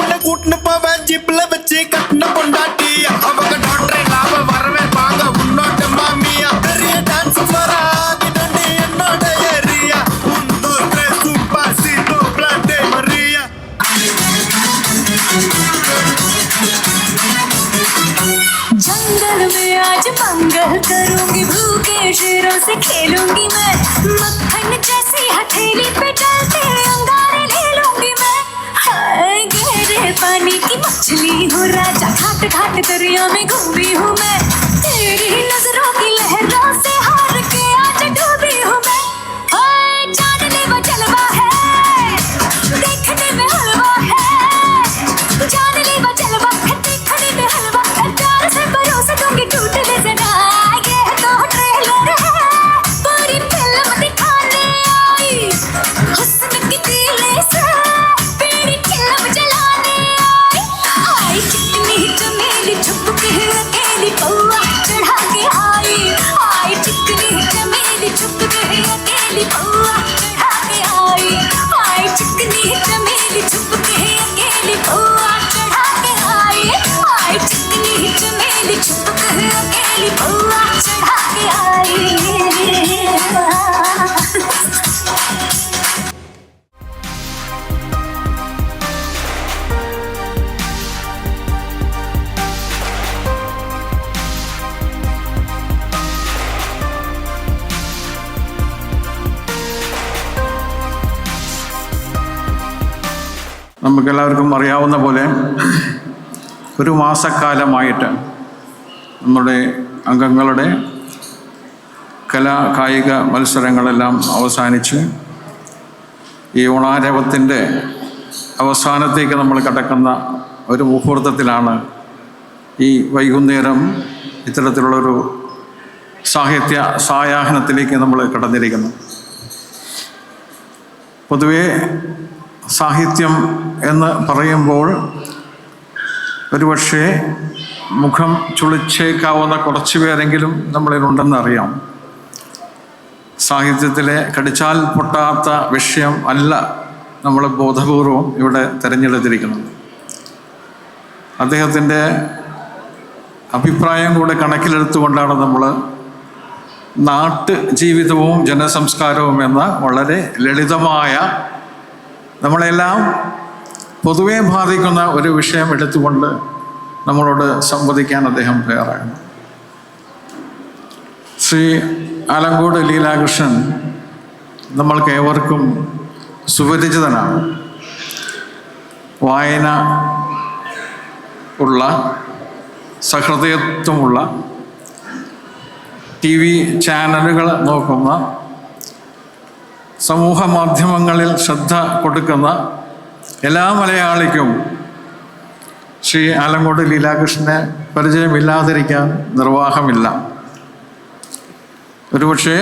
உன்னை கூட்டுன்னு போவேன் ஜிப்ல வச்சு கட்டின பொண்டாட்டி அவங்க டாக்டர் லாப வரவே பாங்க உன்னோட்ட மாமியா பெரிய டான்ஸ் வரா என்னோட ஏரியா உன்னோட சூப்பர் சீட்டோ பிளாட்டே மரியா जंगल में आज मंगल करूंगी भूखे शेरों से खेलूंगी मैं मक्खन जैसी हथेली पे चलते अंगारे ले लूंगी मैं हाय गहरे पानी की मछली हूँ राजा घाट घाट दरिया में घूमी हूँ मैं तेरी नजरों की लहरों से हार के आज डूबी हूँ मैं हाय जानने वो जलवा है देखने में हलवा है जान ले वो जलवा है देखने में हलवा है प्यार से भरोसा दूंगी टूट ले जरा ये तो ट्रेलर है पूरी फिल्म दिखाने आई हुस्न की दिले से पूरी फिल्म जलाने आई चिकनी चमेली छुप के अकेली कौआ चढ़ा के आई चिकनी चमेली छुप के अकेली कौआ चढ़ा के आई चिकनी चमेली छुप के अकेली कौआ चढ़ा के आई चिकनी चमेली छुप के अकेली कौआ चढ़ा के आई നമുക്കെല്ലാവർക്കും അറിയാവുന്ന പോലെ ഒരു മാസക്കാലമായിട്ട് നമ്മുടെ അംഗങ്ങളുടെ കായിക മത്സരങ്ങളെല്ലാം അവസാനിച്ച് ഈ ഓണാരവത്തിൻ്റെ അവസാനത്തേക്ക് നമ്മൾ കടക്കുന്ന ഒരു മുഹൂർത്തത്തിലാണ് ഈ വൈകുന്നേരം ഇത്തരത്തിലുള്ളൊരു സാഹിത്യ സായാഹ്നത്തിലേക്ക് നമ്മൾ കടന്നിരിക്കുന്നത്. പൊതുവേ സാഹിത്യം എന്ന് പറയുമ്പോൾ ഒരുപക്ഷെ മുഖം ചുളിച്ചേക്കാവുന്ന കുറച്ച് പേരെങ്കിലും നമ്മളിലുണ്ടെന്ന് അറിയാം. സാഹിത്യത്തിലെ കടിച്ചാൽ പൊട്ടാത്ത വിഷയം അല്ല നമ്മൾ ബോധപൂർവം ഇവിടെ തിരഞ്ഞെടുത്തിരിക്കുന്നത്. അദ്ദേഹത്തിൻ്റെ അഭിപ്രായം കൂടെ കണക്കിലെടുത്തുകൊണ്ടാണ് നമ്മൾ നാട്ടു ജീവിതവും ജനസംസ്കാരവും എന്ന വളരെ ലളിതമായ നമ്മളെല്ലാം പൊതുവെ ബാധിക്കുന്ന ഒരു വിഷയം എടുത്തുകൊണ്ട് നമ്മളോട് സംവദിക്കാൻ അദ്ദേഹം തയ്യാറാണ്. ശ്രീ ആലങ്കോട് ലീലാകൃഷ്ണൻ നമ്മൾക്ക് ഏവർക്കും സുപരിചിതനാണ്. വായന ഉള്ള, സഹൃദയത്വമുള്ള, TV ചാനലുകൾ നോക്കുന്ന, സമൂഹ മാധ്യമങ്ങളിൽ ശ്രദ്ധ കൊടുക്കുന്ന എല്ലാ മലയാളിക്കും ശ്രീ ആലങ്കോട് ലീലാകൃഷ്ണനെ പരിചയമില്ലാതിരിക്കാൻ നിർവാഹമില്ല. ഒരുപക്ഷെ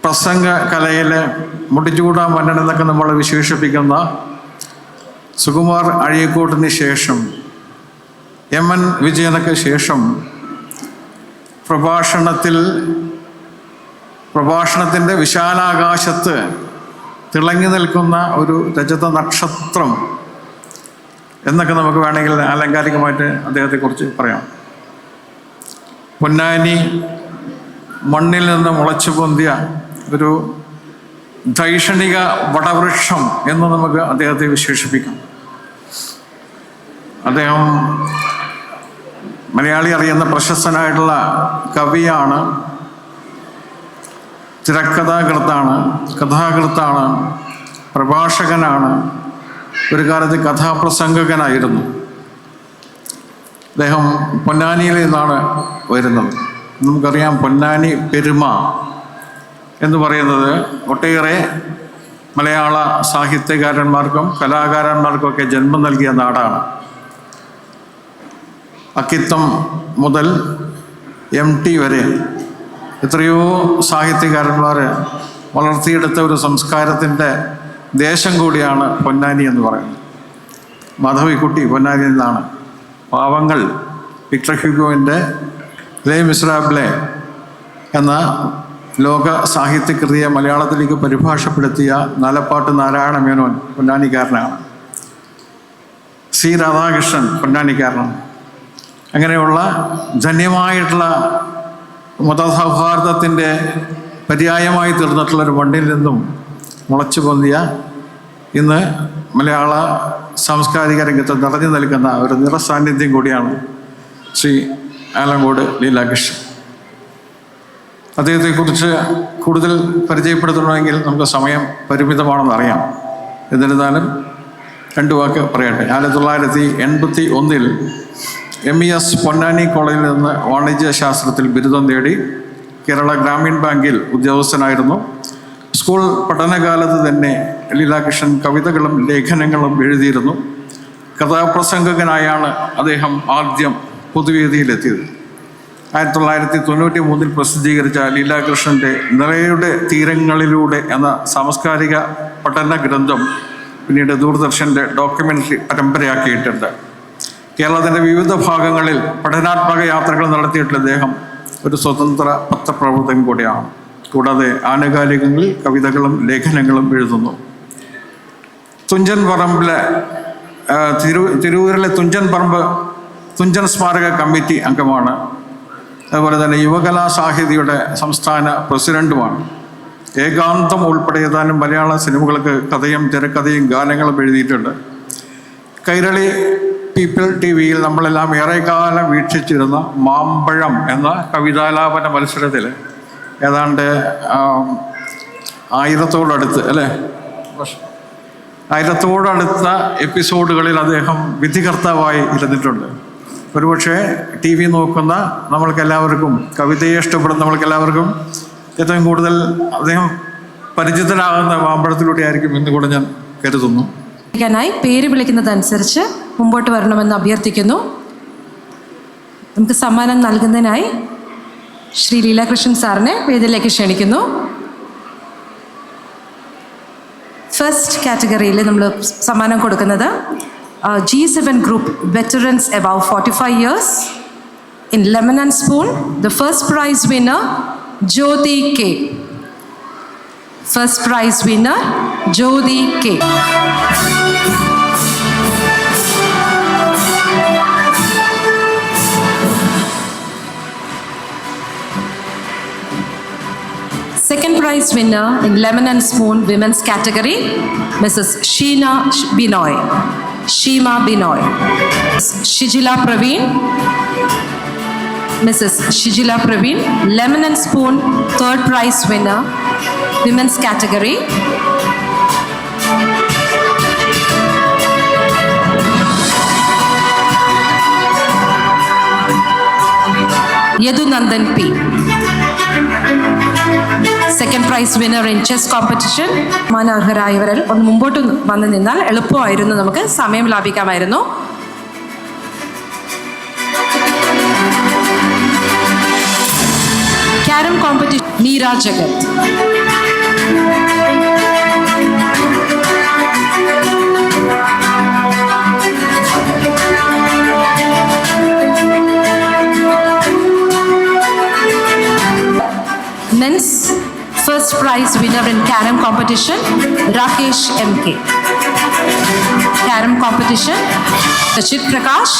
പ്രസംഗ കലയിലെ മുടിചൂടാ മന്നൻ എന്നൊക്കെ നമ്മൾ വിശേഷിപ്പിക്കുന്ന സുകുമാർ അഴീക്കോട്ടിന് ശേഷം, MN വിജയനൊക്കെ ശേഷം പ്രഭാഷണത്തിൻ്റെ വിശാലാകാശത്ത് തിളങ്ങി നിൽക്കുന്ന ഒരു രജത നക്ഷത്രം എന്നൊക്കെ നമുക്ക് വേണമെങ്കിൽ ആലങ്കാരികമായിട്ട് അദ്ദേഹത്തെക്കുറിച്ച് പറയാം. പൊന്നാനി മണ്ണിൽ നിന്ന് മുളച്ചു പൊന്തിയ ഒരു ധൈഷണിക വടവൃക്ഷം എന്ന് നമുക്ക് അദ്ദേഹത്തെ വിശേഷിപ്പിക്കാം. അദ്ദേഹം മലയാളി അറിയുന്ന പ്രശസ്തനായിട്ടുള്ള കവിയാണ്, തിരക്കഥാകൃത്താണ്, കഥാകൃത്താണ്, പ്രഭാഷകനാണ്, ഒരു കാലത്ത് കഥാപ്രസംഗകനായിരുന്നു. അദ്ദേഹം പൊന്നാനിയിൽ നിന്നാണ് വരുന്നത്. നമുക്കറിയാം, പൊന്നാനി പെരുമ എന്ന് പറയുന്നത് ഒട്ടേറെ മലയാള സാഹിത്യകാരന്മാർക്കും കലാകാരന്മാർക്കും ഒക്കെ ജന്മം നൽകിയ നാടാണ്. അക്കിത്തം മുതൽ MT വരെ എത്രയോ സാഹിത്യകാരന്മാർ വളർത്തിയെടുത്ത ഒരു സംസ്കാരത്തിൻ്റെ ദേശം കൂടിയാണ് പൊന്നാനി എന്ന് പറയുന്നത്. മാധവിക്കുട്ടി പൊന്നാനിയിൽ നിന്നാണ്. പാവങ്ങൾ വിക്ടർ ഹ്യൂഗോവിൻ്റെ ലേ മിസറാബിളെ എന്ന ലോക സാഹിത്യകൃതിയെ മലയാളത്തിലേക്ക് പരിഭാഷപ്പെടുത്തിയ നാലപ്പാട്ട് നാരായണ മേനോൻ പൊന്നാനിക്കാരനാണ്. C. രാധാകൃഷ്ണൻ പൊന്നാനിക്കാരനാണ്. അങ്ങനെയുള്ള ധന്യമായിട്ടുള്ള മതസൗഹാർദ്ദത്തിൻ്റെ പര്യായമായി തീർന്നിട്ടുള്ളൊരു മണ്ണിൽ നിന്നും മുളച്ചു പൊന്തിയ, ഇന്ന് മലയാള സാംസ്കാരിക രംഗത്ത് നിറഞ്ഞു നിൽക്കുന്ന ഒരു നിറസാന്നിധ്യം കൂടിയാണ് ശ്രീ ആലങ്കോട് ലീലാകൃഷ്ണൻ. അദ്ദേഹത്തെക്കുറിച്ച് കൂടുതൽ പരിചയപ്പെടുത്തണമെങ്കിൽ നമുക്ക് സമയം പരിമിതമാണെന്നറിയാം. എന്നിരുന്നാലും 2 വാക്ക് പറയട്ടെ. 1981 MES പൊന്നാനി കോളേജിൽ നിന്ന് വാണിജ്യശാസ്ത്രത്തിൽ ബിരുദം നേടി. കേരള ഗ്രാമീൺ ബാങ്കിൽ ഉദ്യോഗസ്ഥനായിരുന്നു. സ്കൂൾ പഠനകാലത്ത് തന്നെ ലീലാകൃഷ്ണൻ കവിതകളും ലേഖനങ്ങളും എഴുതിയിരുന്നു. കഥാപ്രസംഗകനായാണ് അദ്ദേഹം ആദ്യം പൊതുവേദിയിലെത്തിയത്. 1993 പ്രസിദ്ധീകരിച്ച ലീലാകൃഷ്ണൻ്റെ നിറയുടെ തീരങ്ങളിലൂടെ എന്ന സാംസ്കാരിക പഠന ഗ്രന്ഥം പിന്നീട് ദൂരദർശൻ്റെ ഡോക്യുമെൻ്ററി പരമ്പരയാക്കിയിട്ടുണ്ട്. കേരളത്തിൻ്റെ വിവിധ ഭാഗങ്ങളിൽ പഠനാത്മക യാത്രകൾ നടത്തിയിട്ടുള്ള അദ്ദേഹം ഒരു സ്വതന്ത്ര പത്രപ്രവർത്തകൻ കൂടിയാണ്. കൂടാതെ ആനുകാലികങ്ങളിൽ കവിതകളും ലേഖനങ്ങളും എഴുതുന്നു. തുഞ്ചൻ പറമ്പിലെ തിരൂരിലെ തുഞ്ചൻ സ്മാരക കമ്മിറ്റി അംഗമാണ്. അതുപോലെ തന്നെ യുവകലാ സാഹിതിയുടെ സംസ്ഥാന പ്രസിഡന്റുമാണ്. ഏകാന്തം ഉൾപ്പെടെ ഏതാനും മലയാള സിനിമകൾക്ക് കഥയും തിരക്കഥയും ഗാനങ്ങളും എഴുതിയിട്ടുണ്ട്. കൈരളി പീപ്പിൾ TV-യിൽ നമ്മളെല്ലാം ഏറെക്കാലം വീക്ഷിച്ചിരുന്ന മാമ്പഴം എന്ന കവിതാലാപന മത്സരത്തിൽ ഏതാണ്ട് 1000-ഓടടുത്ത് അല്ലേ ആയിരത്തോടടുത്ത എപ്പിസോഡുകളിൽ അദ്ദേഹം വിധികർത്താവായി ഇരുന്നിട്ടുണ്ട്. ഒരുപക്ഷെ ടി വി നോക്കുന്ന നമ്മൾക്കെല്ലാവർക്കും, കവിതയെ ഇഷ്ടപ്പെടുന്ന നമ്മൾക്കെല്ലാവർക്കും ഏറ്റവും കൂടുതൽ അദ്ദേഹം പരിചിതനാകുന്ന മാമ്പഴത്തിലൂടെ ആയിരിക്കും എന്ന് കൂടെ ഞാൻ കരുതുന്നു. പേര് വിളിക്കുന്നതനുസരിച്ച് മുമ്പോട്ട് വരണമെന്ന് അഭ്യർത്ഥിക്കുന്നു. നമുക്ക് സമ്മാനം നൽകുന്നതിനായി ശ്രീ ലീലാകൃഷ്ണൻ സാറിനെ വേദിയിലേക്ക് ക്ഷണിക്കുന്നു. ഫസ്റ്റ് കാറ്റഗറിയിൽ നമ്മൾ സമ്മാനം കൊടുക്കുന്നത് G7 Group Veterans above 45 years in Lemon and Spoon. The first prize winner, Jyoti K. First prize winner, Jyoti K. Second prize winner in Lemon and Spoon Women's category, Mrs. Sheena Binoy. Sheema Binoy. Shijila Praveen. Mrs. Shijila Praveen, Lemon and Spoon, third prize winner, Women's category. Yadu Nandan P. Second prize winner in chess competition. മാനാർഹരായവരിൽ ഒന്ന് മുമ്പോട്ട് വന്നു നിന്നാൽ എളുപ്പമായിരുന്നു, നമുക്ക് സമയം ലാഭിക്കാമായിരുന്നു. Carom competition, Neera Jagat. Men's first prize winner in Carom competition, Rakesh MK. Carom competition, Sachit Prakash.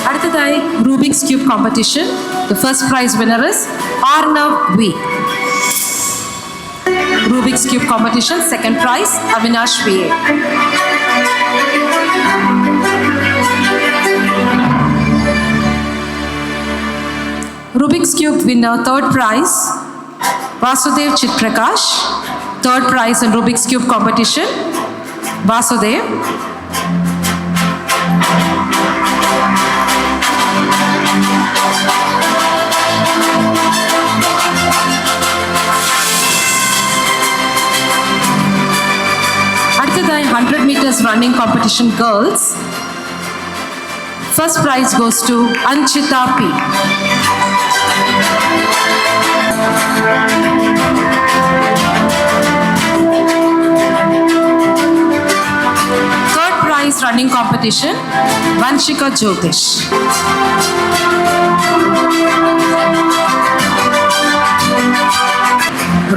അടുത്തതായി Rubik's Cube competition. The first prize winner is Arnav V. Rubik's Cube competition, second prize, Avinash V.A. Rubik's Cube winner, third prize, Vasudev Chitprakash. Third prize in Rubik's Cube competition, Vasudev. அடுத்ததாய் 100 meters running competition girls. First prize goes to Anchita P. Third prize running competition, Vanshika Jyotish.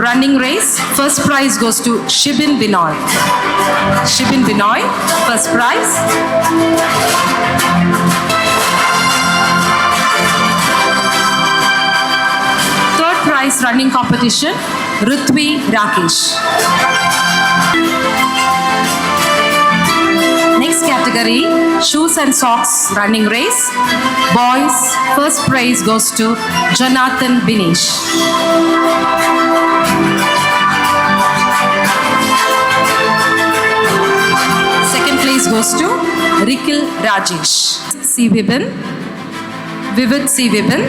Running race, first prize goes to Shibin Binoy. Shibin Binoy, first prize. Third prize running competition, Rutvi Rakesh. Next category, shoes and socks running race. Boys, first prize goes to Jonathan Binish. Second place goes to Rikil Rajesh. C. Vibin, Vivid C. Vibin.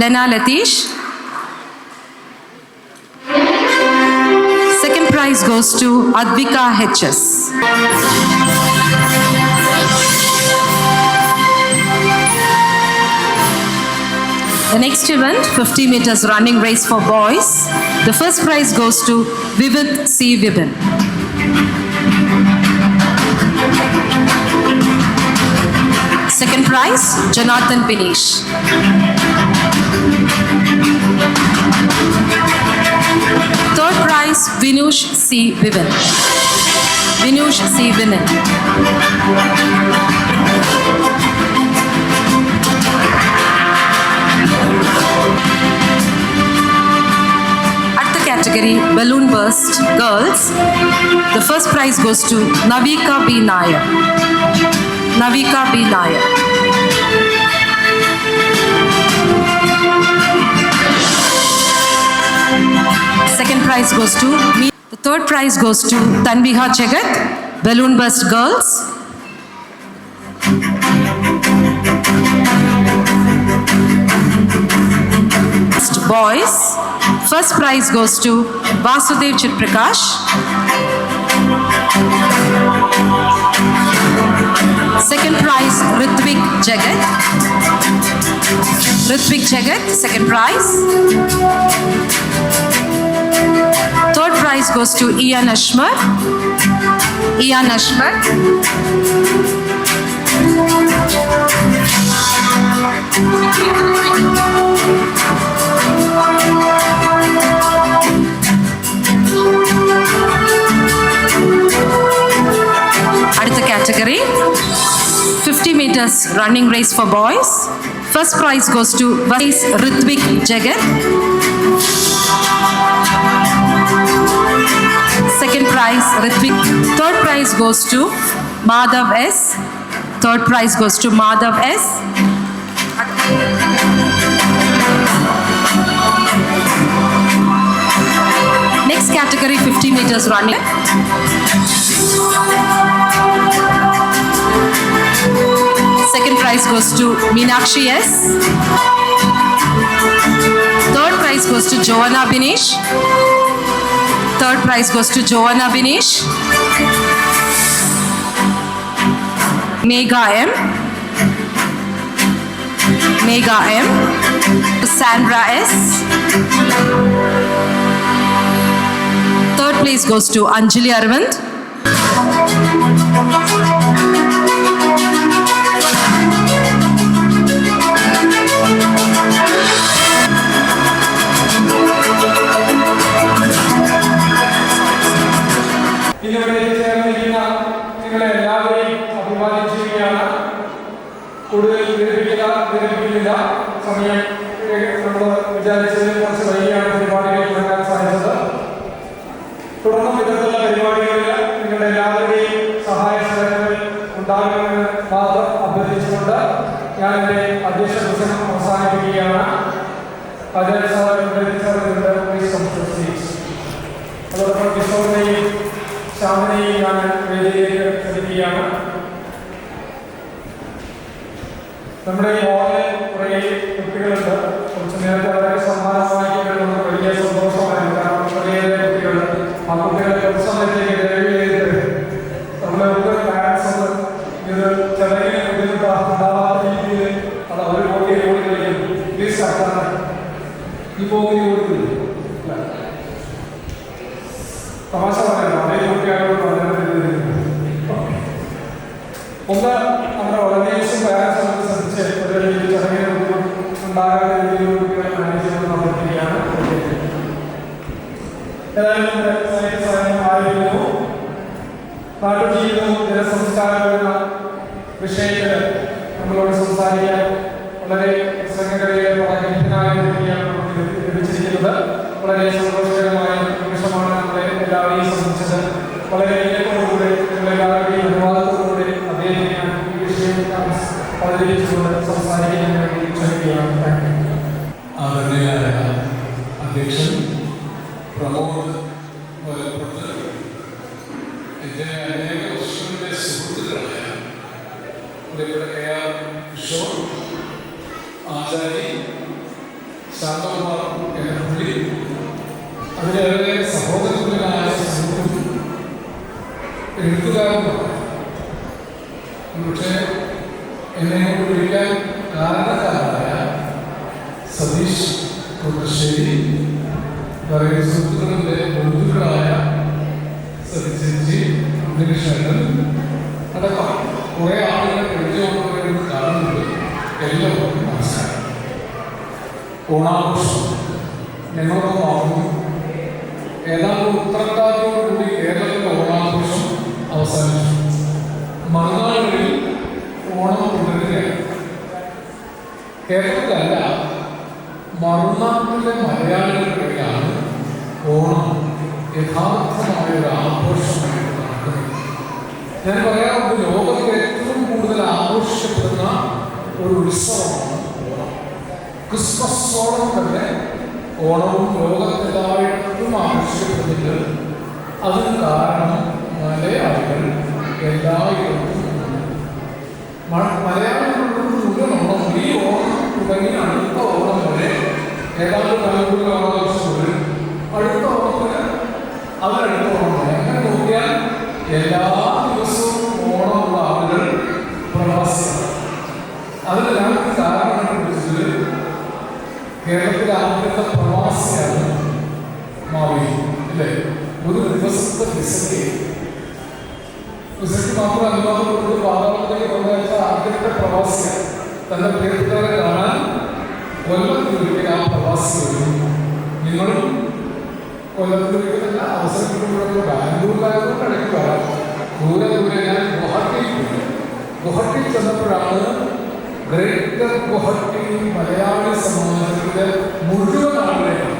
Lena Latish. Second prize goes to Advika HS. The next event, 50 meters running race for boys. The first prize goes to Vivid C. Vibin. Second prize, Jonathan Binish. prize, Vinush C. Vivan. Vinush C. Vivan. At the category Balloon Burst Girls, the first prize goes to Navika B. Nair. Navika B. Nair. Second prize goes to me. The third prize goes to Tanviha Jagat, Balloon Burst Girls. Boys, first prize goes to Vasudev Chitprakash. Second prize, Ritvik Jagat. Ritvik Jagat, second prize. Third prize goes to Ian Ashmer. Ian Ashmer. அடுத்த category 50 meters running race for boys. First prize goes to Ritvik Jagat. Second prize Ritvik. Third prize goes to Madhav S. Third prize goes to Madhav S. Next category 50 meters running. Second prize goes to Meenakshi S. Third prize goes to Joanna Binish. Third prize goes to Joanna Binish. Megha M. Megha M. Sandra S. Third place goes to Anjali Arvind. ഇന്നിവിടെ ചേർന്നിരിക്കുന്ന നിങ്ങളെ എല്ലാവരെയും അഭിവാദിച്ചിരിക്കുകയാണ്. കൂടുതൽ ദീർഘിപ്പിക്കില്ല. സമയം നമ്മൾ വിചാരിച്ചതിൽ കുറച്ച് വൈകിയാണ് പരിപാടികൾ തുടങ്ങാൻ സാധിച്ചത്. തുടർന്നും ഇത്തരത്തിലുള്ള പരിപാടികളിൽ നിങ്ങളുടെ എല്ലാവരുടെയും സഹായ സഹകരണങ്ങൾ ഉണ്ടാകണമെന്ന് മാത്രം അഭ്യർത്ഥിച്ചുകൊണ്ട് ഞാൻ എൻ്റെ അധ്യക്ഷ പ്രസംഗം അവസാനിപ്പിക്കുകയാണ്. അതോടൊപ്പം കിഷോറിനെയും ശാന്തനെയും ഞാൻ വേദിയിലേക്ക് ക്ഷണിക്കുകയാണ്. നമ്മുടെ ഈ ഹോളിൽ കുറേ കുട്ടികളുണ്ട്. കുറച്ച് നേരത്തെ അവരെ സമ്മാനം വാങ്ങിക്കുന്നത് വലിയ സന്തോഷമായിരുന്നു. കാരണം കുറേയേറെ കുട്ടികൾ ആ കുട്ടികളെ കുറച്ച് സമയത്തേക്ക് ദയവ് ചെയ്ത് നമ്മളെ ഒക്കെ പാരൻസ് ഇത് ചെലവിന് ബുദ്ധിമുട്ടുണ്ടാവാത്ത രീതിയിൽ അത് അവർ ഓടി കളിക്കുന്നു. പ്ലീസ് ആക്കാണ് ഈ പോകുന്ന കൊടുക്കുന്നു. തമാശ പറയാം. അതേ കുട്ടികളോട് പറഞ്ഞു ഒന്ന് നമ്മുടെ ഓർഗനൈസേഷൻ പാരൻസ് നമുക്ക് ശ്രദ്ധിച്ച് ഒരു ചടങ്ങിന് ഉണ്ടാകാത്ത രീതിയിൽ കുട്ടികളെ മാനേജ് ചെയ്യുന്നത് നടത്തുകയാണ്. ഏതായാലും ആയിരുന്നു നാട്ടുജീവിതവും ജനസംസ്കാരവും എന്ന വിഷയത്തിൽ നമ്മളോട് സംസാരിക്കാൻ വളരെ പ്രസംഗകളിലെ പഠനത്തിനായ രീതിയാണ് നമുക്ക് ലഭിച്ചിരിക്കുന്നത്. വളരെ സന്തോഷകരമായ നിമിഷമാണ് നമ്മളെ എല്ലാവരെയും സംബന്ധിച്ചത്. വളരെ ഇന്നത്തോടുകൂടെ നിങ്ങളെല്ലാവരുടെയും അനുവാദത്തോടുകൂടെ അദ്ദേഹം ഞാൻ ഈ വിഷയം അവതരിപ്പിച്ചുകൊണ്ട് സംസാരിക്കാൻ വേണ്ടി ക്ഷണിക്കുകയാണ്. ആദരണീയനായ അധ്യക്ഷൻ പ്രമോദ് വലപ്പുറത്ത്, എൻ്റെ അനേക വർഷങ്ങളുടെ സുഹൃത്തുക്കളായ കിഷോർ, ആചാരി, ശാന്തകുമാർ എന്ന പുള്ളി, അതിലേറെ സഹോദരനായ സുഹൃത്തും എഴുത്തുകാരനുമാണ്. പക്ഷേ എന്നെ വിളിക്കാൻ കാരണക്കാരായ സതീഷ് കുട്ടശ്ശേരി, പറയുന്ന സുഹൃത്തുക്കളുടെ ബന്ധുക്കളായ സതീശേച്ചി, അന്തരീക്ഷേട്ടൻ അടക്കം കുറേ ആളുകൾ എഴുതിയോടുന്നത് കാണുന്നുണ്ട്. എല്ലാവർക്കും നമസ്കാരം. ഓണാഘോഷം ഞങ്ങളൊന്നും ആകുന്നു. ഏതാണ്ട് ഉത്തരക്കാരോടുകൂടി കേരളത്തിലെ ഓണാഘോഷം അവസാനിച്ചു. മറുനാടുകളിൽ ഓണം തുടരുകയാണ്. കേരളത്തിലല്ല, മറുനാട്ടിലെ മലയാളികൾക്കിടയിലാണ് ഓണം യഥാർത്ഥമായ ഒരു ആഘോഷമായിട്ട് നടക്കുന്നത്. ഞാൻ പറയാറുണ്ട്, ലോകത്തിൽ ഏറ്റവും കൂടുതൽ ആഘോഷിക്കപ്പെടുന്ന ഒരു ഉത്സവമാണ് ഓണം. ക്രിസ്മസോളം തന്നെ ഓണവും ലോകത്തെല്ലായിടത്തും ആഘോഷിക്കപ്പെടുന്നുണ്ട്. അതിന് കാരണം മലയാളികൾ എല്ലായിടത്തും മലയാളികളുടെ മുഴുവൻ ഈ ഓണം തുടങ്ങി അടുത്ത ഓണം വരെ ഏതാണ്ട് ബാംഗ്ലൂർ ആഘോഷം വരും. അടുത്ത ഓണത്തിന് അതിനടുത്ത ഓണം വരെ അങ്ങനെ നോക്കിയാൽ എല്ലാ ദിവസവും ഓണമുള്ള ആളുകൾ പ്രവാസികളാണ്. അതിന് രണ്ട് കാരണങ്ങൾ വിളിച്ചത് കേരളത്തിലെ ആദ്യത്തെ പ്രവാസിയാണ് മാവേലി അല്ലേ. ഒരു ദിവസത്തെ വിസയ്ക്ക് മാത്രം അനുവാദം കൊടുത്ത് പാതാളത്തിലേക്ക് കൊണ്ടുവച്ച ആദ്യത്തെ പ്രവാസിയാണ്. തന്റെ പ്രിയപ്പെട്ടവരെ കാണാൻ കൊല്ലത്തിലൊരിക്കൽ ആ പ്രവാസി വരും. നിങ്ങളും കൊല്ലത്തിലൊരിക്കലല്ല, അവസരം കിട്ടുമ്പോഴൊക്കെ ബാംഗ്ലൂരിലായതുകൊണ്ട് ഇടയ്ക്ക് വരാം. ദൂരെ ഞാൻ ഗുവാഹട്ടിയിൽ പോയി. ഗുവാഹട്ടിയിൽ ചെന്നപ്പോഴാണ് ഗ്രേറ്റർ ഗുവാഹട്ടി മലയാളി സമാജത്തിന്റെ മുഴുവൻ ആളുകളെയും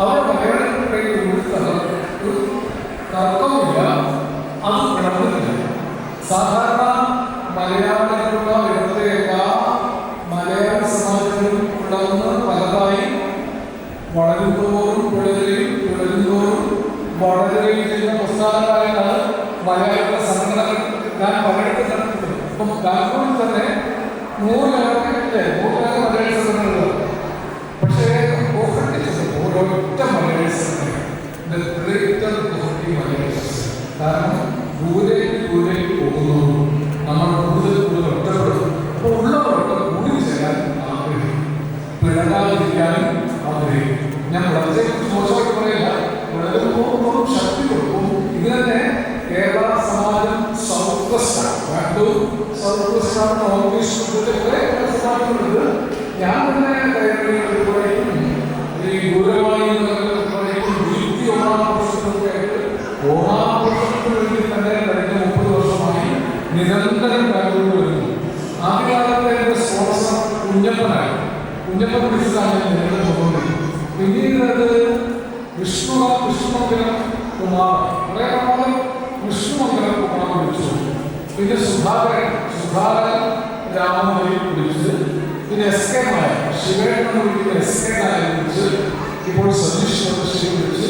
അവർ മലയാളികളുടെ ഒരു തർക്കമില്ല, അത് നടന്നിട്ടില്ല. സാധാരണ മലയാളികളുള്ള വ്യക്തിയേക്ക മലയാളി സമാജത്തിലും ഉള്ളതെന്ന് പലതായി വളരുന്തോറും പിളരുന്തോറും വളരുകയും ചെയ്യുന്ന പ്രസ്ഥാനങ്ങളായാണ് മലയാളികളുടെ സംഘടനകൾ ഞാൻ പലയിടത്ത് കണ്ടിട്ടുണ്ട്. ഇപ്പം ബാംഗ്ലൂരിൽ തന്നെ 100 മലയാളി സംഘടനകൾ. പക്ഷേ ഗുവാഹട്ടി ചെന്നപ്പോൾ ഒരൊറ്റ മലയാളി സംഘടന, ഗ്രേറ്റർ ഗുവാഹട്ടി മലയാളി സംഘടന. കാരണം ദൂരേക്ക് പോകുന്നതും നമ്മൾ കൂടുതൽ ഒറ്റപ്പെടും. അപ്പോൾ ഉള്ളവർക്ക് കൂടി ചെയ്യാൻ ആഗ്രഹിക്കും, പിഴകാതിരിക്കാനും ആഗ്രഹിക്കും. ഞാൻ വളരെക്കുറിച്ച് മോശമായിട്ട് പറയില്ല, വളരുമ്പോൾ ശക്തി കൊടുക്കും. ഇത് തന്നെ കേരള സമാജം സൗത്ത് വെസ്റ്റാണ്. സമാജങ്ങളുണ്ട്. ഞാൻ തന്നെ ഈ ദൂരമായി ഓണാഘോഷത്തിന് വേണ്ടി തന്നെ കഴിഞ്ഞ 30 വർഷമായി നിരന്തരം ബാംഗ്ലൂർ വരുന്നു. ആദ്യകാലത്തെ എൻ്റെ സ്പോൺസർ കുഞ്ഞപ്പൻ വിളിച്ചതാണ് നിരന്തരം കൊണ്ടുകൊണ്ടിരിക്കുന്നത്. പിന്നീട് അത് വിഷ്ണുമംഗലം കുമാർ, കുറേ കാലം വിഷ്ണുമംഗലം കുമാർ വിളിച്ചു. പിന്നെ സുധാകരൻ രാമമൊഴി വിളിച്ച്, പിന്നെ SK നായർ, ശിവേട്ടൻ വിളിക്കുന്ന SK നായർ വിളിച്ച്, ഇപ്പോൾ സതീഷ് ശരി വിളിച്ച്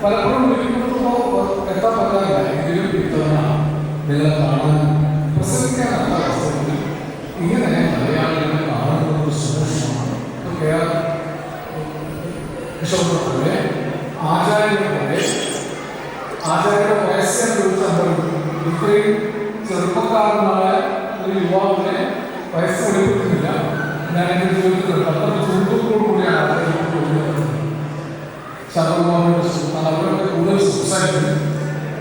പലപ്പോഴും വിളിക്കുമ്പോൾ എത്താൻ പറ്റാറില്ല. എങ്കിലും ഇത്തവണ നിങ്ങളെ കാണാൻ പ്രസംഗിക്കാനുള്ള അവസരത്തിൽ ഇങ്ങനെ മലയാളികളെ കാണുന്ന ഒരു സന്തോഷമാണ്. പോലെ ആചാര്യരുടെ വയസ്സിനെ കുറിച്ച് ഇത്രയും ചെറുപ്പക്കാരനായ ഒരു യുവാവിനെ വയസ്സ് വെളിപ്പെടുത്തുന്നില്ല. ഞാൻ എൻ്റെ ജീവിതത്തിൽ അത്ര ചൂണ്ടോടുകൂടിയാണ് ആചാര്യപ്പെടുന്നത്. ശതമാനോട് അവരുടെ കൂടുതൽ സംസാരിക്കുന്നു.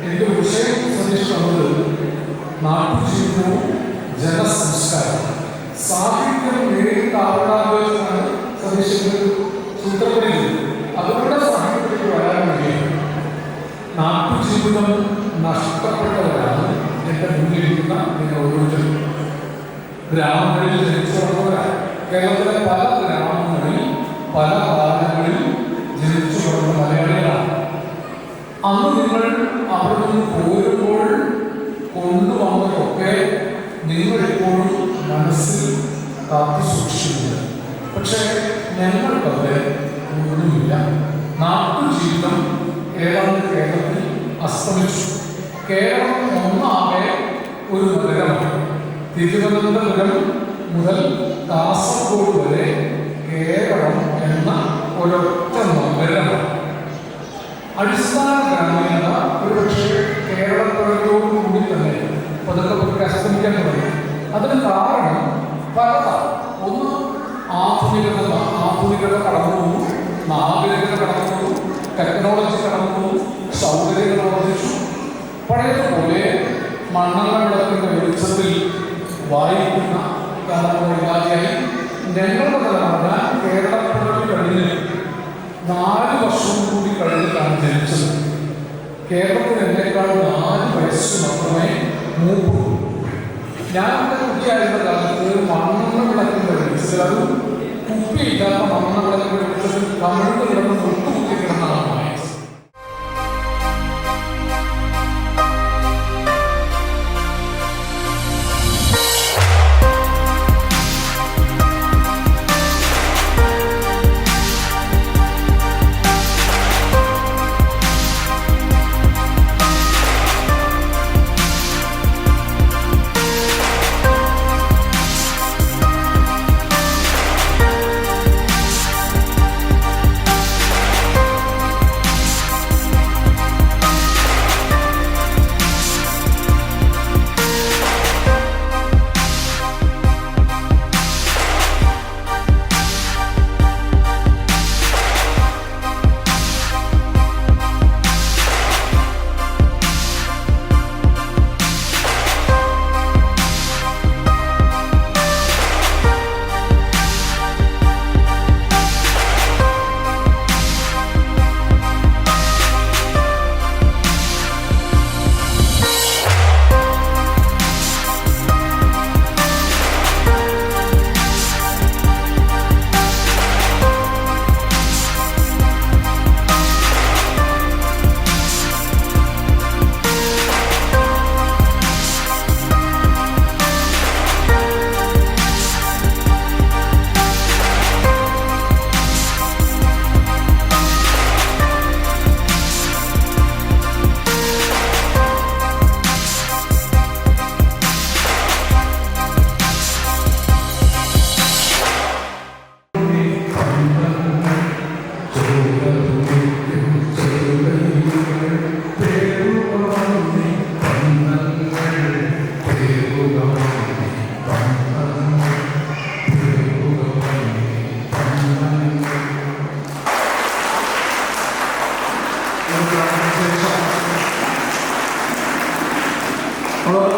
എനിക്ക് വിഷയം സന്ദേശിക്കുന്നത് നാട്ടുജീവിതവും ജനസംസ്കാരം സാഹിത്യം നേരിട്ട് ആവണാലോചനാണ് സന്ദേശിക്കുന്നത് സൂത്രപ്പണിയിൽ. അതുകൊണ്ട് സാഹിത്യത്തിലേക്ക് വരാൻ വേണ്ടിയാണ്. നാട്ടുജീവിതം നഷ്ടപ്പെട്ടവരാണ് എൻ്റെ മുന്നിലിരിക്കുന്ന നിങ്ങൾ ഓരോരുത്തരും. ഗ്രാമങ്ങളിൽ ജനിച്ചു വളർന്നവരാണ്. കേരളത്തിലെ പല ഗ്രാമങ്ങളിൽ പല കാലങ്ങളിൽ ജനിച്ചു വളർന്ന മലയാളികളാണ്. അന്ന് നിങ്ങൾ അവിടെ നിന്ന് പോരുമ്പോൾ കൊണ്ടുവന്നതൊക്കെ നിങ്ങളിപ്പോഴും മനസ്സിൽ കാത്തു സൂക്ഷിക്കുന്നുണ്ട്. പക്ഷേ ഞങ്ങൾക്കത് ഒന്നുമില്ല. നാട്ടുജീവിതം ഏതാണ്ട് കേരളത്തിൽ അസ്തമിച്ചു. കേരളം ഒന്നാകെ ഒരു നഗരമാണ്. തിരുവനന്തപുരം മുതൽ കാസർഗോഡ് വരെ കേരളം എന്ന ഒരൊറ്റ നഗരമാണ്. അടിസ്ഥാന ഗ്രാമീണത ഒരുപക്ഷെ കേരളത്തോടുകൂടി തന്നെ പതുക്കെ അസ്തമിക്കാൻ തുടങ്ങി. അതിന് കാരണം പലതാണ്. ഒന്ന് ആധുനികത കടന്നു പോകുന്നു, നാഗരികത കടന്നു പോകുന്നു, ടെക്നോളജി കടന്നു പോകുന്നു, സൗകര്യങ്ങൾ വർദ്ധിച്ചു. പഴയതുപോലെ മണ്ണെണ്ണ വിളക്കിന്റെ വെളിച്ചത്തിൽ വായിക്കുന്ന തലമുറയില്ലാതെയായി. ഞങ്ങളുടെ തലമുറ കേരളത്തിൽ കഴിഞ്ഞ് 4 വർഷം കൂടി കഴിഞ്ഞിട്ടാണ് ജനിച്ചത്. കേരളത്തിൽ എന്നേക്കാൾ 4 വയസ്സ് മാത്രമേ മൂപ്പുള്ളൂ. ഞാൻ കുട്ടിയായിരുന്ന കാലത്ത് മണ്ണെണ്ണ വിളക്കിൻ്റെ വെളിച്ചത്തിൽ, അതും കുപ്പിയില്ലാത്ത മണ്ണെണ്ണ വിളക്കിൻ്റെ വെളിച്ചത്തിൽ കമിഴ്ന്ന് കിടന്ന് മുട്ടുകുത്തി കിടന്നാണ് വായിച്ചത്.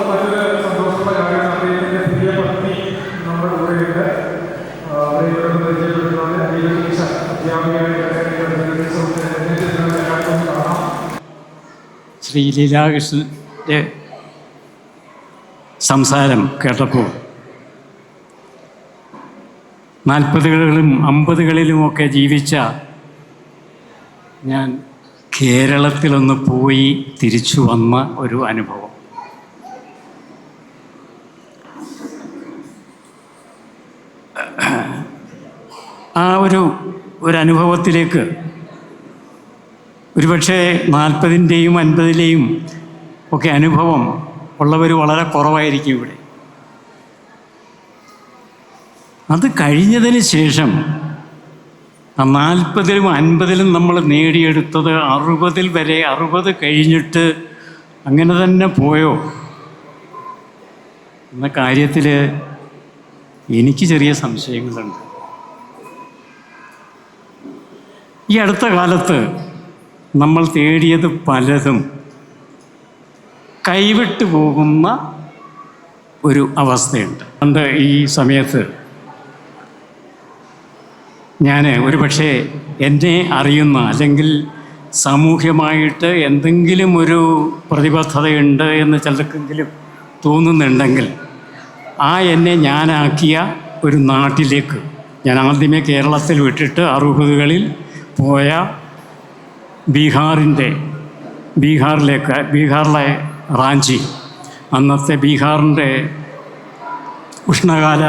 മറ്റൊരു സന്തോഷമുള്ള കാര്യമാണ് അദ്ദേഹത്തിൻ്റെ പ്രിയ പത്നി നമ്മുടെ കൂടെയുണ്ട്. അവരെ പരിചയപ്പെടുത്തുന്നത് അഖിലേഷ് അധ്യാപികയായ കാണാം. ശ്രീ ലീലാകൃഷ്ണൻ്റെ സംസാരം കേട്ടപ്പോൾ 40കളിലും 50കളിലുമൊക്കെ ജീവിച്ച ഞാൻ കേരളത്തിലൊന്ന് പോയി തിരിച്ചു വന്ന ഒരു അനുഭവം. ആ ഒരു അനുഭവത്തിലേക്ക് ഒരുപക്ഷെ 40ൻ്റെയും 50ലെയും ഒക്കെ അനുഭവം ഉള്ളവർ വളരെ കുറവായിരിക്കും ഇവിടെ. അത് കഴിഞ്ഞതിന് ശേഷം ആ 40ലും 50ലും നമ്മൾ നേടിയെടുത്തത് 60 വരെ, 60 കഴിഞ്ഞിട്ട് അങ്ങനെ തന്നെ പോയോ എന്ന കാര്യത്തിൽ എനിക്ക് ചെറിയ സംശയങ്ങളുണ്ട്. ഈ അടുത്ത കാലത്ത് നമ്മൾ തേടിയത് പലതും കൈവിട്ടു പോകുന്ന ഒരു അവസ്ഥയുണ്ട്. അതുകൊണ്ട് ഈ സമയത്ത് ഞാൻ ഒരുപക്ഷെ എന്നെ അറിയുന്ന അല്ലെങ്കിൽ സാമൂഹ്യമായിട്ട് എന്തെങ്കിലും ഒരു പ്രതിബദ്ധതയുണ്ട് എന്ന് ചിലർക്കെങ്കിലും തോന്നുന്നുണ്ടെങ്കിൽ ആ എന്നെ ഞാനാക്കിയ ഒരു നാട്ടിലേക്ക് ഞാൻ ആദ്യമേ കേരളത്തിൽ വിട്ടിട്ട് 60കളിൽ പോയ ബീഹാറിലെ റാഞ്ചി, അന്നത്തെ ബീഹാറിൻ്റെ ഉഷ്ണകാല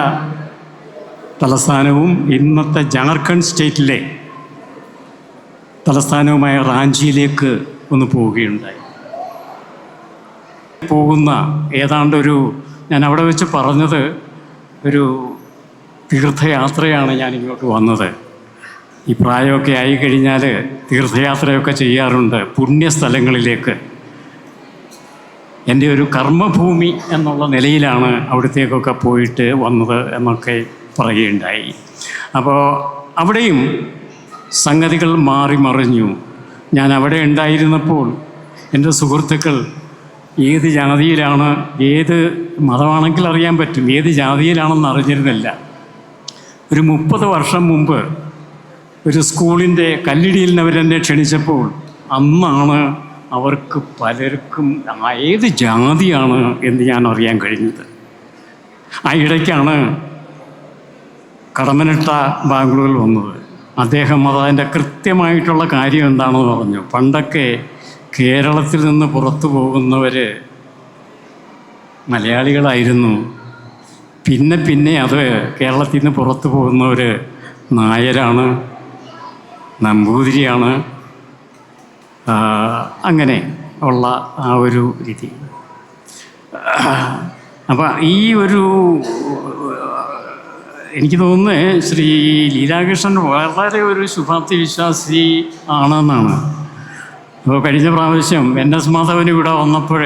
തലസ്ഥാനവും ഇന്നത്തെ ജാർഖണ്ഡ് സ്റ്റേറ്റിലെ തലസ്ഥാനവുമായ റാഞ്ചിയിലേക്ക് ഒന്ന് പോവുകയുണ്ടായി. പോകുന്ന ഞാൻ അവിടെ വെച്ച് പറഞ്ഞത് ഒരു തീർത്ഥയാത്രയാണ് ഞാൻ ഇങ്ങോട്ട് വന്നത്. ഈ പ്രായമൊക്കെ ആയിക്കഴിഞ്ഞാൽ തീർത്ഥയാത്രയൊക്കെ ചെയ്യാറുണ്ട് പുണ്യസ്ഥലങ്ങളിലേക്ക്. എൻ്റെ ഒരു കർമ്മഭൂമി എന്നുള്ള നിലയിലാണ് അവിടത്തേക്കൊക്കെ പോയിട്ട് വന്നത് എന്നൊക്കെ പറയുകയുണ്ടായി. അപ്പോൾ അവിടെയും സംഗതികൾ മാറി മറിഞ്ഞു. ഞാൻ അവിടെ ഉണ്ടായിരുന്നപ്പോൾ എൻ്റെ സുഹൃത്തുക്കൾ ഏത് ജാതിയിലാണ്, ഏത് മതമാണെങ്കിൽ അറിയാൻ പറ്റും, ഏത് ജാതിയിലാണെന്ന് അറിഞ്ഞിരുന്നില്ല. ഒരു 30 വർഷം മുമ്പ് ഒരു സ്കൂളിൻ്റെ കല്ലിടിയിൽ അവരെന്നെ ക്ഷണിച്ചപ്പോൾ അന്നാണ് അവർക്ക് പലർക്കും ഏത് ജാതിയാണ് എന്ന് ഞാൻ അറിയാൻ കഴിഞ്ഞത്. ആ ഇടയ്ക്കാണ് കടമ്മനിട്ട ബാംഗ്ലൂരിൽ വന്നത്. അദ്ദേഹം അതിൻ്റെ കൃത്യമായിട്ടുള്ള കാര്യം എന്താണെന്ന് പറഞ്ഞു. പണ്ടൊക്കെ കേരളത്തിൽ നിന്ന് പുറത്തു പോകുന്നവർ മലയാളികളായിരുന്നു. പിന്നെ അത് കേരളത്തിൽ നിന്ന് പുറത്തു പോകുന്നവർ നായരാണ്, നമ്പൂതിരിയാണ്, അങ്ങനെ ഉള്ള ആ ഒരു രീതി. അപ്പം ഈ ഒരു എനിക്ക് തോന്നുന്നത് ശ്രീ ലീലാകൃഷ്ണൻ വളരെ ഒരു ശുഭാപ്തി വിശ്വാസി ആണെന്നാണ്. അപ്പോൾ കഴിഞ്ഞ പ്രാവശ്യം NS മാധവൻ ഇവിടെ വന്നപ്പോൾ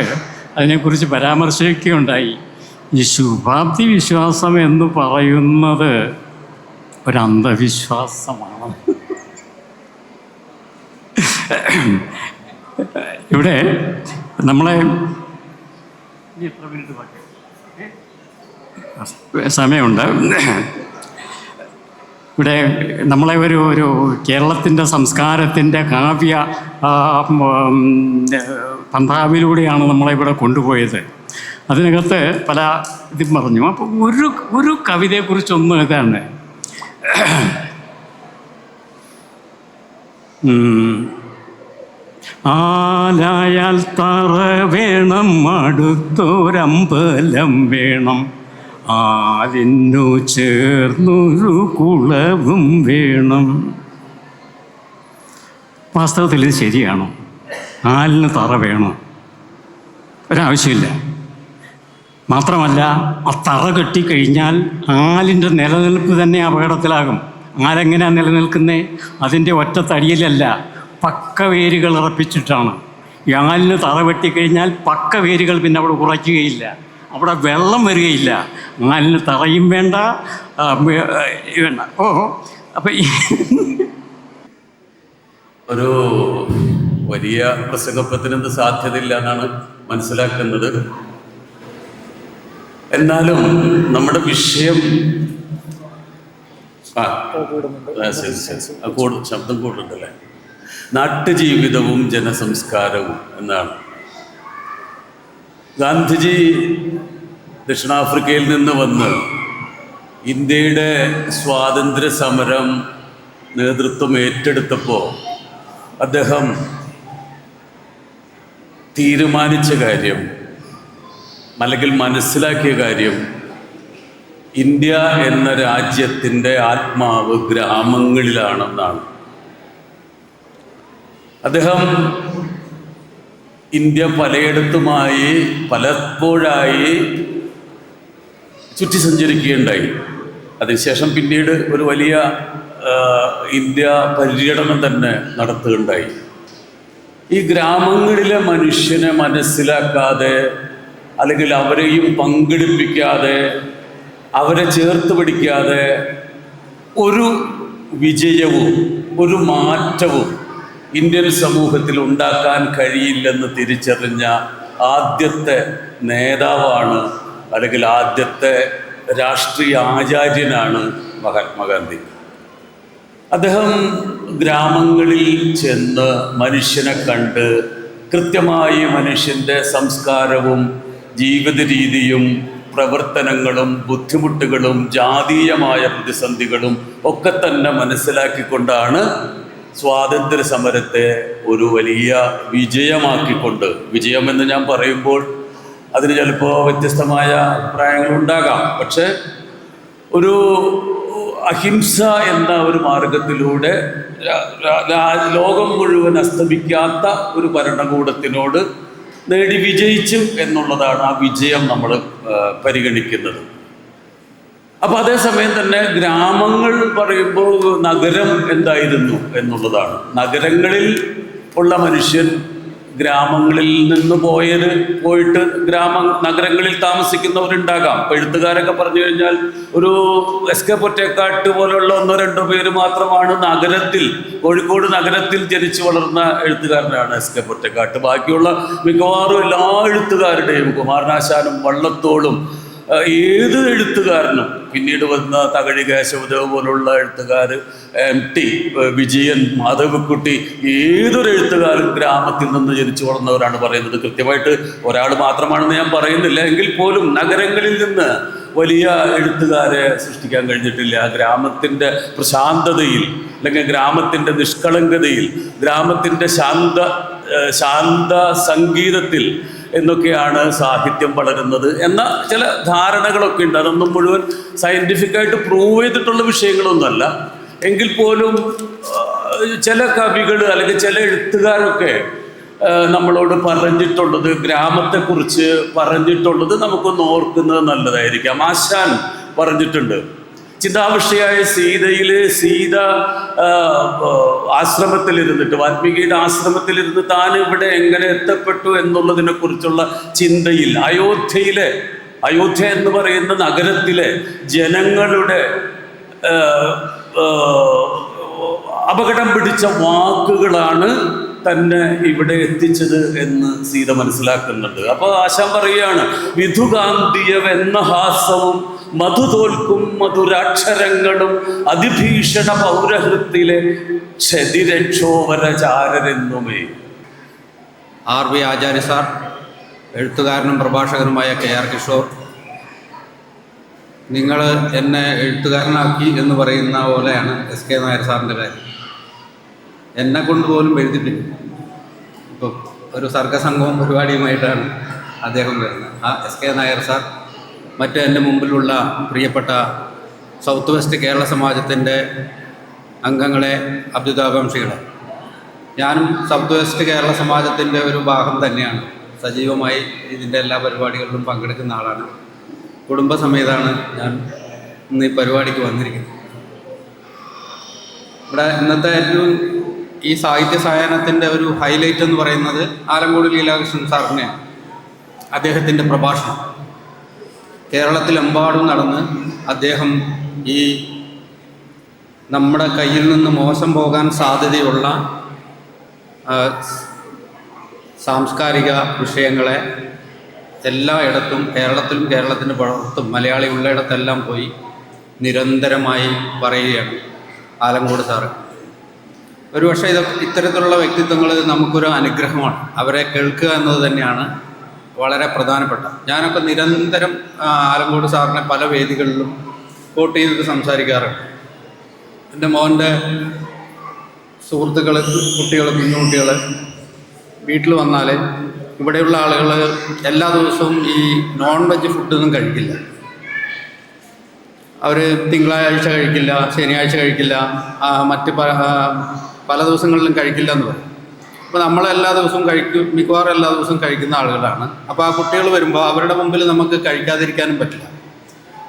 അതിനെക്കുറിച്ച് പരാമർശിക്കുകയുണ്ടായി. ഈ ശുഭാപ്തി വിശ്വാസം എന്ന് പറയുന്നത് ഒരന്ധവിശ്വാസമാണ്. ഇവിടെ നമ്മളെ സമയമുണ്ട്. ഇവിടെ നമ്മളെ ഒരു കേരളത്തിൻ്റെ സംസ്കാരത്തിൻ്റെ കാവ്യ പന്ഥാവിലൂടെയാണ് നമ്മളെ ഇവിടെ കൊണ്ടുപോയത്. അതിനകത്ത് പല ഇതും പറഞ്ഞു. അപ്പോൾ ഒരു കവിതയെക്കുറിച്ചൊന്നും ഇതാണ്. ആലായാൽ തറ വേണം, അടുത്തൊരമ്പലം വേണം, ആലിനു ചേർന്നൊരു കുളവും വേണം. വാസ്തവത്തിൽ ഇത് ശരിയാണോ? ആലിന് തറ വേണോ? ഒരാവശ്യമില്ല. മാത്രമല്ല, ആ തറ കെട്ടിക്കഴിഞ്ഞാൽ ആലിൻ്റെ നിലനിൽപ്പ് തന്നെ അപകടത്തിലാകും. ആലെങ്ങനെയാണ് നിലനിൽക്കുന്നത്? അതിൻ്റെ ഒറ്റ തടിയിലല്ല, പക്ക വേരുകൾ ഉറപ്പിച്ചിട്ടാണ്. ഈ ആലിന് തറ വെട്ടിക്കഴിഞ്ഞാൽ പക്ക വേരുകൾ പിന്നെ അവിടെ ഉറയ്ക്കുകയില്ല, അവിടെ വെള്ളം വരികയില്ല. ആലിന് തറയും വേണ്ട, വേണ്ട. അപ്പം ഒരു വലിയ പ്രസംഗപ്പത്തിനെന്ത് സാധ്യതയില്ല എന്നാണ് മനസ്സിലാക്കുന്നത്. എന്നാലും നമ്മുടെ വിഷയം ശബ്ദം കൂടുണ്ടല്ലേ, നാട്ടുജീവിതവും ജനസംസ്കാരവും എന്നാണ്. ഗാന്ധിജി ദക്ഷിണാഫ്രിക്കയിൽ നിന്ന് വന്ന് ഇന്ത്യയുടെ സ്വാതന്ത്ര്യ സമരം നേതൃത്വം ഏറ്റെടുത്തപ്പോൾ അദ്ദേഹം തീരുമാനിച്ച കാര്യം, അല്ലെങ്കിൽ മനസ്സിലാക്കിയ കാര്യം, ഇന്ത്യ എന്ന രാജ്യത്തിൻ്റെ ആത്മാവ് ഗ്രാമങ്ങളിലാണെന്നാണ്. അദ്ദേഹം ഇന്ത്യ പലയിടത്തുമായി പലപ്പോഴായി ചുറ്റി സഞ്ചരിക്കുകയുണ്ടായി. അതിനുശേഷം പിന്നീട് ഒരു വലിയ ഇന്ത്യ പര്യടനം തന്നെ നടത്തുകയുണ്ടായി. ഈ ഗ്രാമങ്ങളിലെ മനുഷ്യനെ മനസ്സിലാക്കാതെ, അല്ലെങ്കിൽ അവരെയും പങ്കെടുപ്പിക്കാതെ, അവരെ ചേർത്ത് പിടിക്കാതെ ഒരു വിജയവും ഒരു മാറ്റവും ഇന്ത്യൻ സമൂഹത്തിൽ ഉണ്ടാക്കാൻ കഴിയില്ലെന്ന് തിരിച്ചറിഞ്ഞ ആദ്യത്തെ നേതാവാണ്, അല്ലെങ്കിൽ ആദ്യത്തെ രാഷ്ട്രീയ ആചാര്യനാണ് മഹാത്മാഗാന്ധി. അദ്ദേഹം ഗ്രാമങ്ങളിൽ ചെന്ന് മനുഷ്യനെ കണ്ട് കൃത്യമായി മനുഷ്യൻ്റെ സംസ്കാരവും ജീവിത രീതിയും പ്രവർത്തനങ്ങളും ബുദ്ധിമുട്ടുകളും ജാതീയമായ പ്രതിസന്ധികളും ഒക്കെ തന്നെ മനസ്സിലാക്കിക്കൊണ്ടാണ് സ്വാതന്ത്ര്യ സമരത്തെ ഒരു വലിയ വിജയമാക്കിക്കൊണ്ട്, വിജയമെന്ന് ഞാൻ പറയുമ്പോൾ അതിന് ചിലപ്പോൾ വ്യത്യസ്തമായ അഭിപ്രായങ്ങളുണ്ടാകാം, പക്ഷേ ഒരു അഹിംസ എന്ന ഒരു മാർഗത്തിലൂടെ ലോകം മുഴുവൻ അസ്തമിക്കാത്ത ഒരു ഭരണകൂടത്തിനോട് നേടി വിജയിച്ചു എന്നുള്ളതാണ് ആ വിജയം നമ്മൾ പരിഗണിക്കുന്നത്. അപ്പോൾ അതേസമയം തന്നെ ഗ്രാമങ്ങൾ പറയുമ്പോൾ നഗരം എന്തായിരുന്നു എന്നുള്ളതാണ്. നഗരങ്ങളിൽ ഉള്ള മനുഷ്യൻ ഗ്രാമങ്ങളിൽ നിന്ന് പോയിട്ട് നഗരങ്ങളിൽ താമസിക്കുന്നവരുണ്ടാകാം. ഇപ്പോൾ എഴുത്തുകാരൊക്കെ പറഞ്ഞു കഴിഞ്ഞാൽ ഒരു SK പൊറ്റേക്കാട്ട് പോലുള്ള 1-2 പേര് മാത്രമാണ് നഗരത്തിൽ, കോഴിക്കോട് നഗരത്തിൽ ജനിച്ചു വളർന്ന എഴുത്തുകാരനാണ് SK പൊറ്റേക്കാട്ട്. ബാക്കിയുള്ള മിക്കവാറും എല്ലാ എഴുത്തുകാരുടെയും, കുമാരനാശാനും വള്ളത്തോളും ഏത് എഴുത്തുകാരനും പിന്നീട് വന്ന തകഴി കേശവദേവ് പോലുള്ള എഴുത്തുകാർ, MT വിജയൻ, മാധവക്കുട്ടി, ഏതൊരു എഴുത്തുകാരും ഗ്രാമത്തിൽ നിന്ന് ജനിച്ചു വളർന്നവരാണ് പറയുന്നത്. കൃത്യമായിട്ട് ഒരാൾ മാത്രമാണെന്ന് ഞാൻ പറയുന്നില്ല, എങ്കിൽ പോലും നഗരങ്ങളിൽ നിന്ന് വലിയ എഴുത്തുകാരെ സൃഷ്ടിക്കാൻ കഴിഞ്ഞിട്ടില്ല. ഗ്രാമത്തിൻ്റെ പ്രശാന്തതയിൽ, അല്ലെങ്കിൽ ഗ്രാമത്തിൻ്റെ നിഷ്കളങ്കതയിൽ, ഗ്രാമത്തിൻ്റെ ശാന്ത സംഗീതത്തിൽ എന്നൊക്കെയാണ് സാഹിത്യം വളരുന്നത് എന്ന ചില ധാരണകളൊക്കെ ഉണ്ട്. അതൊന്നും മുഴുവൻ സയൻറ്റിഫിക്കായിട്ട് പ്രൂവ് ചെയ്തിട്ടുള്ള വിഷയങ്ങളൊന്നുമല്ല. എങ്കിൽ പോലും ചില കവികൾ അല്ലെങ്കിൽ ചില എഴുത്തുകാരൊക്കെ നമ്മളോട് പറഞ്ഞിട്ടുള്ളത്, ഗ്രാമത്തെക്കുറിച്ച് പറഞ്ഞിട്ടുള്ളത് നമുക്കൊന്ന് ഓർക്കുന്നത് നല്ലതായിരിക്കാം. ആശാൻ പറഞ്ഞിട്ടുണ്ട്, ചിന്താവിഷയായ സീത ആശ്രമത്തിലിരുന്നിട്ട്, വാൽമീകിയുടെ ആശ്രമത്തിലിരുന്ന് താൻ ഇവിടെ എങ്ങനെ എത്തപ്പെട്ടു എന്നുള്ളതിനെ കുറിച്ചുള്ള ചിന്തയിൽ അയോധ്യ എന്ന് പറയുന്ന നഗരത്തിലെ ജനങ്ങളുടെ അപകടം പിടിച്ച വാക്കുകളാണ് തന്നെ ഇവിടെ എത്തിച്ചത് എന്ന് സീത മനസ്സിലാക്കുന്നുണ്ട്. അപ്പോൾ ആശാൻ പറയുകയാണ്, വിധുകാന്തിയവെന്ന ഹാസവും മധുതോൽക്കും മധുരാക്ഷരങ്ങളും അതിഭീഷണ പൗരഹൃത്തിലെ ക്ഷതിരക്ഷോവരചാരരെന്നുമേ. RV ആചാര്യ സാർ, എഴുത്തുകാരനും പ്രഭാഷകനുമായ KR കിഷോർ, നിങ്ങൾ എന്നെ എഴുത്തുകാരനാക്കി എന്ന് പറയുന്ന പോലെയാണ് SK നായർ സാറിൻ്റെ കാര്യം. എന്നെ കൊണ്ട് പോലും എഴുതിപ്പിക്കും. ഇപ്പോൾ ഒരു സർഗസംഘവും പരിപാടിയുമായിട്ടാണ് അദ്ദേഹം വരുന്നത്. ആ SK നായർ സാർ, മറ്റ് എൻ്റെ മുമ്പിലുള്ള പ്രിയപ്പെട്ട സൗത്ത് വെസ്റ്റ് കേരള സമാജത്തിൻ്റെ അംഗങ്ങളെ, അഭ്യുതാകാംക്ഷികളെ, ഞാനും സൗത്ത് വെസ്റ്റ് കേരള സമാജത്തിൻ്റെ ഒരു ഭാഗം തന്നെയാണ്. സജീവമായി ഇതിൻ്റെ എല്ലാ പരിപാടികളിലും പങ്കെടുക്കുന്ന ആളാണ്. കുടുംബസമേതമാണ് ഞാൻ ഇന്ന് ഈ പരിപാടിക്ക് വന്നിരിക്കുന്നത്. ഇവിടെ ഇന്നത്തെ ഏറ്റവും ഈ സാഹിത്യ സായാഹ്നത്തിൻ്റെ ഒരു ഹൈലൈറ്റ് എന്ന് പറയുന്നത് ആലങ്കോട് ലീലാകൃഷ്ണൻ സാറിനെ, അദ്ദേഹത്തിൻ്റെ പ്രഭാഷണം കേരളത്തിലെമ്പാടും നടന്ന് അദ്ദേഹം ഈ നമ്മുടെ കയ്യിൽ നിന്ന് മോശം പോകാൻ സാധ്യതയുള്ള സാംസ്കാരിക വിഷയങ്ങളെ എല്ലായിടത്തും, കേരളത്തിലും കേരളത്തിൻ്റെ പുറത്തും മലയാളി ഉള്ളയിടത്തെല്ലാം പോയി നിരന്തരമായി പറയുകയാണ് ആലങ്കോട് സാറ്. ഒരുപക്ഷെ ഇത്തരത്തിലുള്ള വ്യക്തിത്വങ്ങൾ നമുക്കൊരു അനുഗ്രഹമാണ്. അവരെ കേൾക്കുക എന്നത് തന്നെയാണ് വളരെ പ്രധാനപ്പെട്ട. ഞാനൊക്കെ നിരന്തരം ആലങ്കോട് സാറിനെ പല വേദികളിലും കോട്ട് ചെയ്തിട്ട് സംസാരിക്കാറുണ്ട്. എൻ്റെ മോൻ്റെ സുഹൃത്തുക്കൾ, കുട്ടികൾ, കുഞ്ഞുകുട്ടികൾ വീട്ടിൽ വന്നാൽ ഇവിടെയുള്ള ആളുകൾ എല്ലാ ദിവസവും ഈ നോൺ വെജ് ഫുഡൊന്നും കഴിക്കില്ല. അവർ തിങ്കളാഴ്ച കഴിക്കില്ല, ശനിയാഴ്ച കഴിക്കില്ല, മറ്റ് പല ദിവസങ്ങളിലും കഴിക്കില്ല എന്ന് പറയും. അപ്പോൾ നമ്മളെല്ലാ ദിവസവും കഴിക്കും, മിക്കവാറും എല്ലാ ദിവസവും കഴിക്കുന്ന ആളുകളാണ്. അപ്പോൾ ആ കുട്ടികൾ വരുമ്പോൾ അവരുടെ മുമ്പിൽ നമുക്ക് കഴിക്കാതിരിക്കാനും പറ്റില്ല.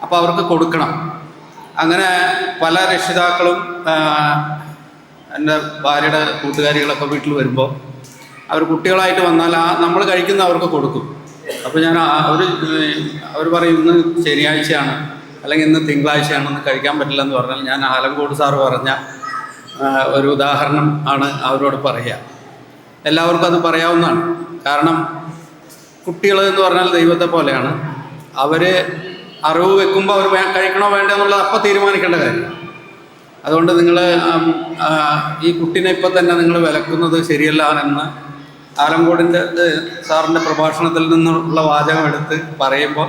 അപ്പോൾ അവർക്ക് കൊടുക്കണം. അങ്ങനെ പല രക്ഷിതാക്കളും, എൻ്റെ ഭാര്യയുടെ കൂട്ടുകാരികളൊക്കെ വീട്ടിൽ വരുമ്പോൾ അവർ കുട്ടികളായിട്ട് വന്നാൽ നമ്മൾ കഴിക്കുന്ന അവർക്ക് കൊടുക്കും. അപ്പോൾ ഞാൻ അവർ പറയും ഇന്ന് ശനിയാഴ്ചയാണ് അല്ലെങ്കിൽ ഇന്ന് തിങ്കളാഴ്ചയാണെന്ന് കഴിക്കാൻ പറ്റില്ലെന്ന് പറഞ്ഞാൽ ഞാൻ ആലങ്കോട് സാറ് പറഞ്ഞ ഒരു ഉദാഹരണം ആണ് അവരോട് പറയുക. എല്ലാവർക്കും അത് പറയാവുന്നതാണ്. കാരണം കുട്ടികൾ എന്ന് പറഞ്ഞാൽ ദൈവത്തെ പോലെയാണ്. അവർ അറിവ് വെക്കുമ്പോൾ അവർ കഴിക്കണോ വേണ്ടോ എന്നുള്ളത് അപ്പം തീരുമാനിക്കേണ്ട കാര്യം. അതുകൊണ്ട് നിങ്ങൾ ഈ കുട്ടീനെ ഇപ്പം തന്നെ നിങ്ങൾ വിലക്കുന്നത് ശരിയല്ല എന്ന് ആലങ്കോടിൻ്റെ സാറിൻ്റെ പ്രഭാഷണത്തിൽ നിന്നുള്ള വാചകം എടുത്ത് പറയുമ്പോൾ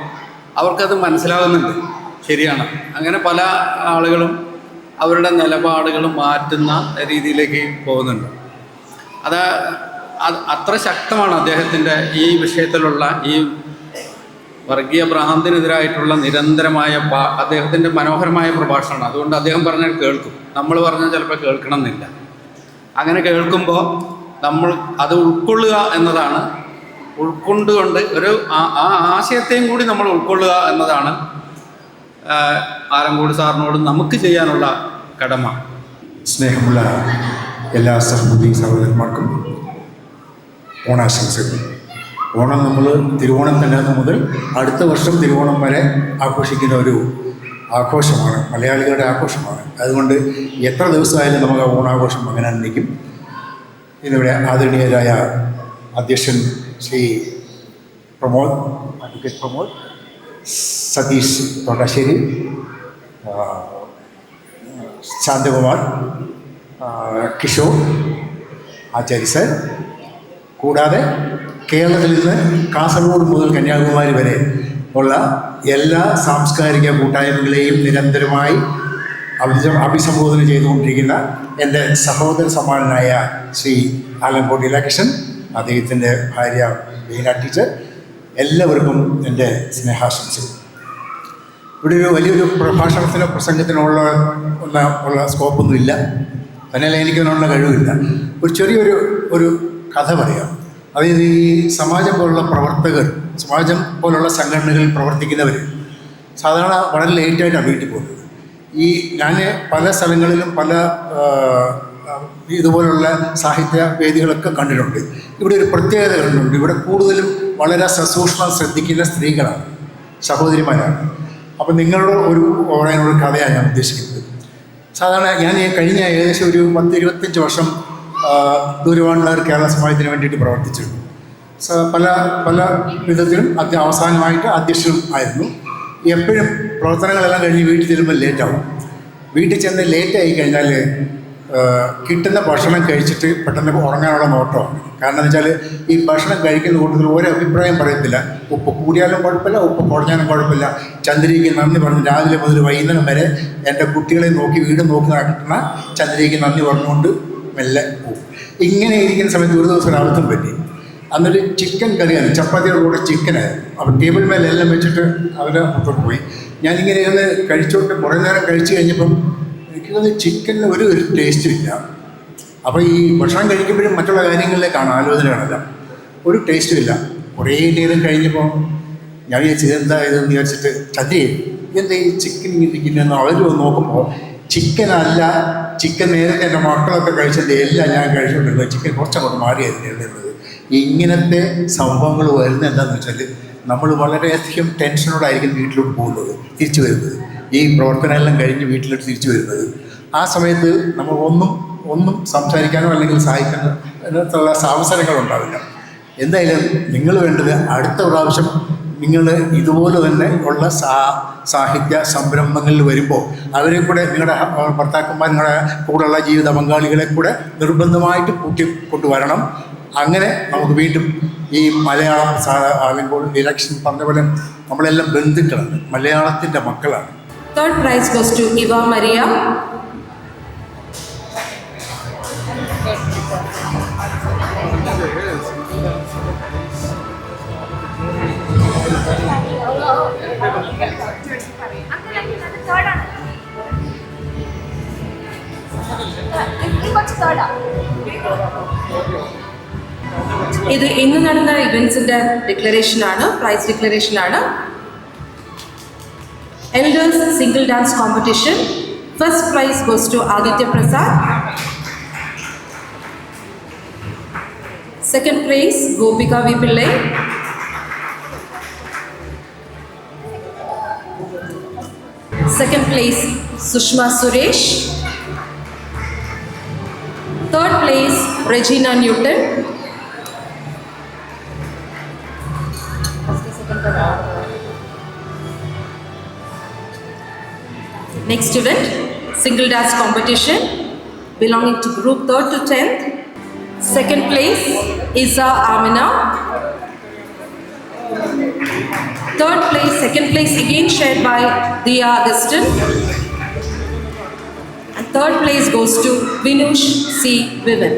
അവർക്കത് മനസ്സിലാകുന്നുണ്ട്, ശരിയാണ്. അങ്ങനെ പല ആളുകളും അവരുടെ നിലപാടുകൾ മാറ്റുന്ന രീതിയിലേക്ക് പോകുന്നുണ്ട്. അത് അത്ര ശക്തമാണ് അദ്ദേഹത്തിൻ്റെ ഈ വിഷയത്തിലുള്ള ഈ വർഗീയ ഭ്രാന്തിനെതിരായിട്ടുള്ള നിരന്തരമായ അദ്ദേഹത്തിൻ്റെ മനോഹരമായ പ്രഭാഷണമാണ്. അതുകൊണ്ട് അദ്ദേഹം പറഞ്ഞാൽ കേൾക്കും, നമ്മൾ പറഞ്ഞാൽ ചിലപ്പോൾ കേൾക്കണമെന്നില്ല. അങ്ങനെ കേൾക്കുമ്പോൾ നമ്മൾ അത് ഉൾക്കൊള്ളുക എന്നതാണ്, ഉൾക്കൊണ്ടുകൊണ്ട് ഒരു ആ ആശയത്തെയും കൂടി നമ്മൾ ഉൾക്കൊള്ളുക എന്നതാണ് ആലങ്കോട് സാറിനോട് നമുക്ക് ചെയ്യാനുള്ള കടമ. സ്നേഹമുള്ള എല്ലാ സഹോദരി സഹോദരന്മാർക്കും ഓണാശംസകൾ. ഓണം നമ്മൾ തിരുവോണം തന്നെ മുതൽ അടുത്ത വർഷം തിരുവോണം വരെ ആഘോഷിക്കുന്ന ഒരു ആഘോഷമാണ്, മലയാളികളുടെ ആഘോഷമാണ്. അതുകൊണ്ട് എത്ര ദിവസമായാലും നമുക്ക് ഓണാഘോഷം അങ്ങനെ നിൽക്കും. ഇന്നിവിടെ ആദരണീയരായ അധ്യക്ഷൻ ശ്രീ അഡ്വക്കേറ്റ് പ്രമോദ്, സതീഷ് തൊണ്ടശ്ശേരി, ശാന്തകുമാർ, കിഷോർ ആചാര്യ സർ, കൂടാതെ കേരളത്തിൽ നിന്ന് കാസർഗോഡ് മുതൽ കന്യാകുമാരി വരെ ഉള്ള എല്ലാ സാംസ്കാരിക കൂട്ടായ്മകളെയും നിരന്തരമായി അഭിസംബോധന ചെയ്തുകൊണ്ടിരിക്കുന്ന എൻ്റെ സഹോദര സമാനനായ ശ്രീ ആലങ്കോട് ഇലകൃഷ്ണൻ, അദ്ദേഹത്തിൻ്റെ ഭാര്യ ബീന ടീച്ചർ, എല്ലാവർക്കും എൻ്റെ സ്നേഹാശംസകൾ. ഇവിടെ ഒരു വലിയൊരു പ്രഭാഷണത്തിനോ പ്രസംഗത്തിനോ ഉള്ള സ്കോപ്പൊന്നുമില്ല, തന്നെയല്ല എനിക്കതിനുള്ള കഴിവില്ല. ഒരു ചെറിയൊരു കഥ പറയാം. അതായത് ഈ സമാജം പോലുള്ള പ്രവർത്തകർ, സമാജം പോലുള്ള സംഘടനകളിൽ പ്രവർത്തിക്കുന്നവർ സാധാരണ വളരെ ലേറ്റായിട്ടാണ് വീട്ടിൽ പോകുന്നത്. ഞാൻ പല സ്ഥലങ്ങളിലും പല ഇതുപോലുള്ള സാഹിത്യ വേദികളൊക്കെ കണ്ടിട്ടുണ്ട്. ഇവിടെ ഒരു പ്രത്യേകത കണ്ടിട്ടുണ്ട്. ഇവിടെ കൂടുതലും വളരെ സസൂക്ഷ്മം ശ്രദ്ധിക്കുന്ന സ്ത്രീകളാണ്, സഹോദരിമാരാണ്. അപ്പം നിങ്ങളുടെ പറയാനുള്ള കഥയാണ് ഞാൻ ഉദ്ദേശിക്കുന്നത്. സാധാരണ ഞാൻ കഴിഞ്ഞ ഏകദേശം ഒരു 10-25 വർഷം ദൂരവാണിലാർ കേരള സമാജത്തിന് വേണ്ടിയിട്ട് പ്രവർത്തിച്ചിരുന്നു. പല വിധത്തിലും അവസാനമായിട്ട് അധ്യക്ഷനും ആയിരുന്നു. എപ്പോഴും പ്രവർത്തനങ്ങളെല്ലാം കഴിഞ്ഞ് വീട്ടിൽ ചെല്ലുമ്പോൾ ലേറ്റാവും. വീട്ടിൽ ചെന്ന് ലേറ്റായി കഴിഞ്ഞാൽ കിട്ടുന്ന ഭക്ഷണം കഴിച്ചിട്ട് പെട്ടെന്ന് ഉറങ്ങാനുള്ള നോട്ടമാണ്. കാരണം എന്ന് വെച്ചാൽ ഈ ഭക്ഷണം കഴിക്കുന്ന കൂട്ടത്തിൽ ഒരു അഭിപ്രായം പറയത്തില്ല. ഉപ്പ് കൂടിയാലും കുഴപ്പമില്ല, ഉപ്പ് കുറഞ്ഞാലും കുഴപ്പമില്ല, ചന്ദ്രയ്ക്ക് നന്ദി പറഞ്ഞ് രാവിലെ മുതൽ വൈകുന്നേരം വരെ എൻ്റെ കുട്ടികളെ നോക്കി വീട് നോക്കി നടക്കുന്ന ചന്ദ്രയ്ക്ക് നന്ദി പറഞ്ഞുകൊണ്ട് മെല്ലെ പോകും. ഇങ്ങനെ ഇരിക്കുന്ന സമയത്ത് ഒരു ദിവസം ഒരു അബദ്ധം പറ്റി. അന്നൊരു ചിക്കൻ കറിയാണ്, ചപ്പാത്തിയുടെ കൂടെ ചിക്കനായിരുന്നു. അപ്പോൾ ടേബിൾ മേലെല്ലാം വെച്ചിട്ട് അവർ പുറത്തോട്ട് പോയി. ഞാനിങ്ങനെ ഇരുന്ന് കഴിച്ചോട്ട് കുറേ നേരം കഴിച്ച് കഴിഞ്ഞപ്പം എനിക്ക് തോന്നുന്നു ചിക്കനിന് ഒരു ടേസ്റ്റും ഇല്ല. അപ്പോൾ ഈ ഭക്ഷണം കഴിക്കുമ്പോഴും മറ്റുള്ള കാര്യങ്ങളിലേക്കാണ് ആലോചനകളല്ല, ഒരു ടേസ്റ്റും ഇല്ല. കുറേ നേരം കഴിഞ്ഞപ്പോൾ ഞാൻ വിചാരിച്ചത് എന്താ ഇതെന്ന് വിചാരിച്ചിട്ട് ചന്ദ്രയെ എന്താ ഈ ചിക്കൻ ഇങ്ങനെ ഇരിക്കുന്നതെന്ന് അവർ നോക്കുമ്പോൾ ചിക്കനല്ല, ചിക്കൻ നേരത്തെ എൻ്റെ മക്കളൊക്കെ കഴിച്ചത് എല്ലാം ഞാൻ കഴിച്ചുകൊണ്ടിരുന്നത്, ചിക്കൻ കുറച്ചങ്ങോട്ട് മാറിയായിരുന്നു ഇരുന്നത്. ഇങ്ങനത്തെ സംഭവങ്ങൾ വരുന്നത് എന്താണെന്ന് വെച്ചാൽ നമ്മൾ വളരെയധികം ടെൻഷനോടായിരിക്കും വീട്ടിലോട്ട് പോകുന്നത്, തിരിച്ചു വരുന്നത്. ഈ പ്രവർത്തനമെല്ലാം കഴിഞ്ഞ് വീട്ടിലോട്ട് തിരിച്ചു വരുന്നത്. ആ സമയത്ത് നമ്മൾ ഒന്നും സംസാരിക്കാനോ അല്ലെങ്കിൽ സഹായിക്കാനോ അതിനകത്തുള്ള അവസരങ്ങളുണ്ടാവില്ല. എന്തായാലും നിങ്ങൾ വേണ്ടത് അടുത്ത പ്രാവശ്യം നിങ്ങൾ ഇതുപോലെ തന്നെ ഉള്ള സാഹിത്യ സംരംഭങ്ങളിൽ വരുമ്പോൾ അവരെ കൂടെ നിങ്ങളുടെ ഭർത്താക്കന്മാർ, നിങ്ങളുടെ കൂടെയുള്ള ജീവിത പങ്കാളികളെ കൂടെ നിർബന്ധമായിട്ട് കൂട്ടിക്കൊണ്ടുവരണം. അങ്ങനെ നമുക്ക് വീണ്ടും ഈ മലയാളം അല്ലെങ്കിൽ ഇലക്ഷൻ പറഞ്ഞ പോലെ നമ്മളെല്ലാം ബന്ധുക്കളാണ്, മലയാളത്തിൻ്റെ മക്കളാണ്. Third prize goes to Eva Maria. ഇത് ഇന്ന് നടന്ന ഇവന്റ്സിന്റെ ഡിക്ലറേഷനാണ്, price ഡിക്ലറേഷനാണ്. Elders single dance competition. First prize goes to Aditya Prasad. Second prize Gopika V. Pillai. Second place Sushma Suresh. Third place Regina Newton. Next event, single dance competition belonging to group 3rd to 10th. Second place, Isa Amina. Third place, second place again shared by Diya Augustin. And third place goes to Vinush C. Vivan.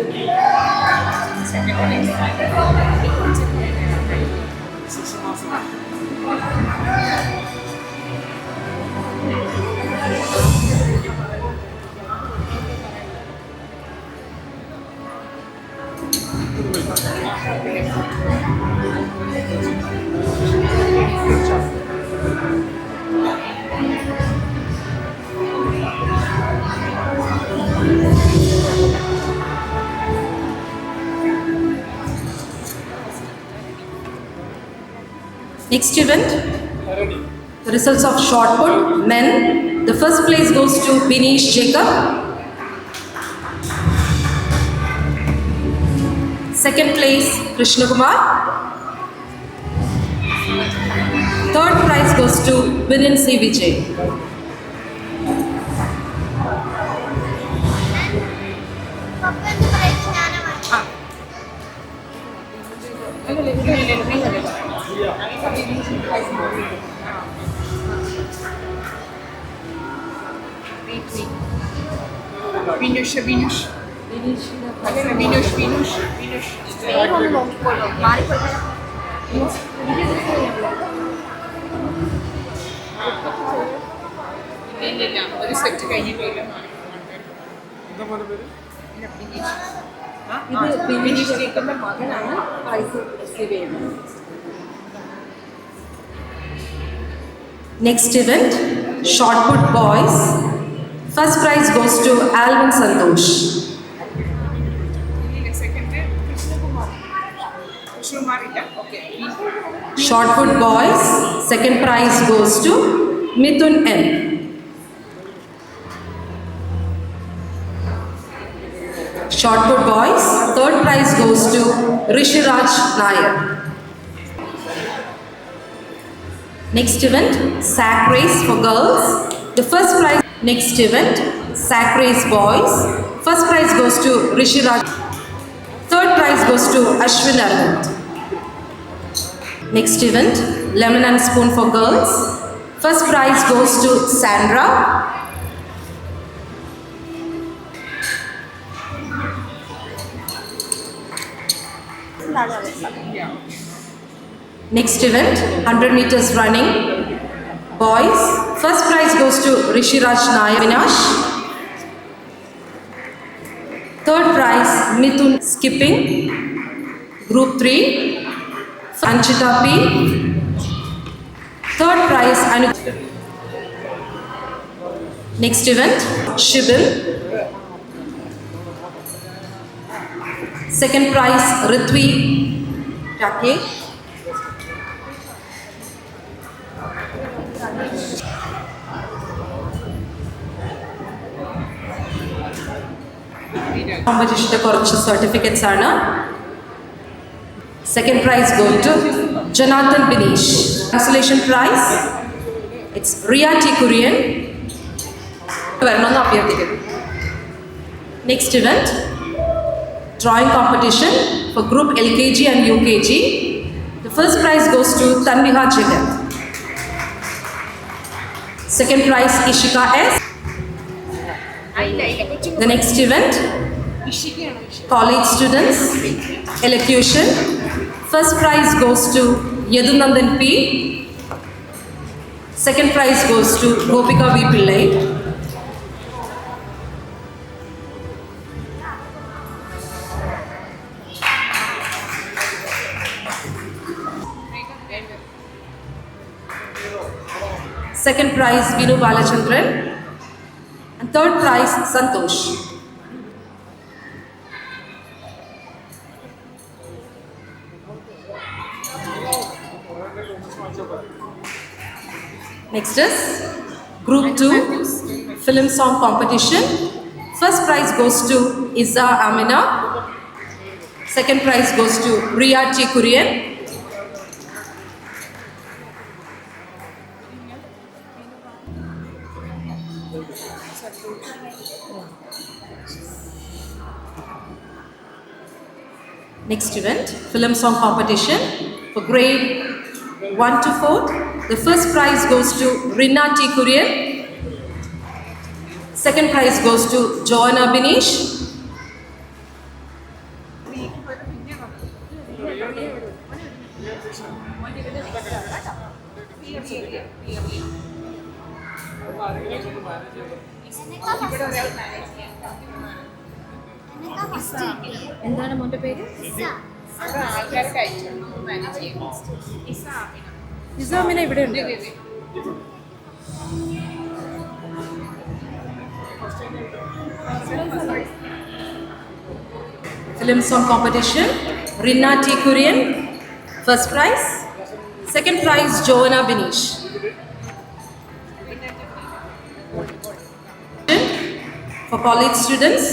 Next event, the results of shot put men. The first place goes to Binish Jacob. Second place Krishna Kumar. Third prize goes to Vinin C. Vijay. ഒരു set കഴിഞ്ഞിട്ടില്ല. ഇത് ബിനീഷ് ജേക്കബിന്റെ മകനാണ് price receive ചെയ്യുന്നത്. Next event, shot put boys. First prize goes to Alvin Santosh. Shot put boys. Second prize goes to Mithun M. Shot put boys. Third prize goes to Rishiraj Nair. Next event, sack race for girls. The first prize. Next event, sack race boys. First prize goes to Rishiraj. Third prize goes to Ashwin Arvind. Next event, lemon and spoon for girls. First prize goes to Sandra. Next event, 100 meters running. Boys, first prize goes to Rishiraj Nair Vinash. Third prize, Mithun skipping. Group 3, Anchita P. Third prize, Next event, Shibil. Second prize, Ritvi Rakesh. Competition കുറച്ച് certificates ആണ്. Second prize going to Jonathan Binish. Consolation prize, it's Ria T. Kurian. വരണമെന്ന് അഭ്യർത്ഥിക്കുന്നു. Next event, drawing competition for group LKG and UKG. The first prize goes to Tanviha Jagat. Second prize, Ishika S. The next event, college students, elocution. First prize goes to Yadunandan P. Second prize goes to Gopika V. Pillai. Second prize, Vinu Balachandran. And third prize, Santosh. Next is Group 2 Film Song Competition. First prize goes to Iza Amina. Second prize goes to Ria T. Kurian. Next event, film song competition for grade 1 to 4. The first prize goes to Rina T. Kurian. Second prize goes to Joanna Binish. എന്താണ് മോന്റെ പേര്? ഇസാമിന ഇവിടെ ഉണ്ട്. Film song competition, Rina T. Kurian. First prize. Second prize, Joanna Binish. For college students,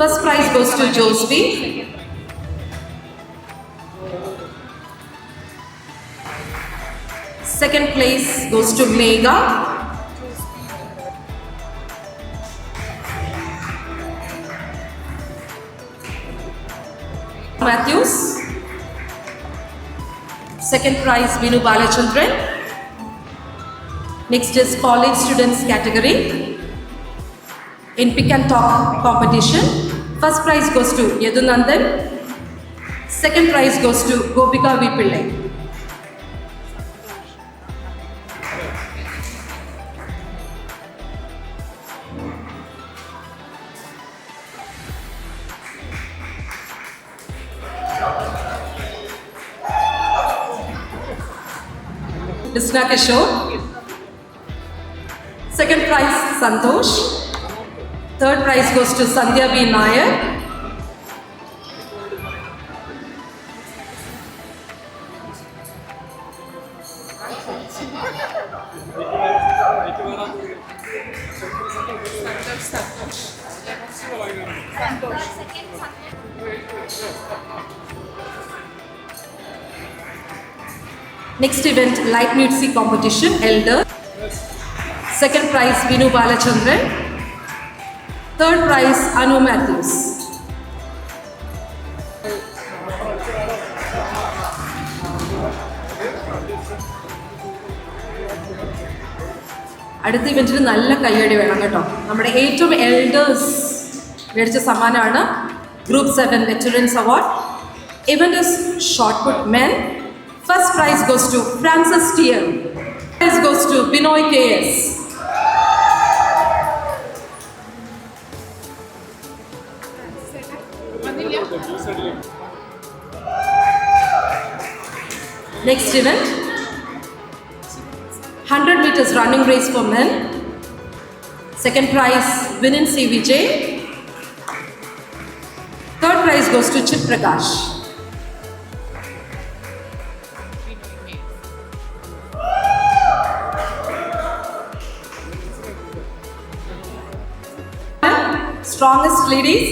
first prize goes to Josby. Second place goes to Megha. Matthews. Second prize Vinu Balachandran. Next is college students category. In pick and talk competition, first prize goes to Yadunandan. Second prize goes to Gopika V. Pillai. Krishna Kishore. Second prize Santosh. Third prize goes to Sandhya B. Nair. Next event, light music competition, Elder. Second prize, Vinu Balachandran. Third prize, Anu Matthews. അടുത്ത ഇവന്റിന് നല്ല കയ്യടി വേണം കേട്ടോ. നമ്മുടെ ഏറ്റവും elders മേടിച്ച സമ്മാനമാണ് group 7 veterans award. Event is shot put men. First prize goes to Francis Tier. Prize goes to Binoy KS. Next event, 100 meters running race for men. Second prize, Vinin C. Vijay. Third prize goes to Chit Prakash. Strongest ladies.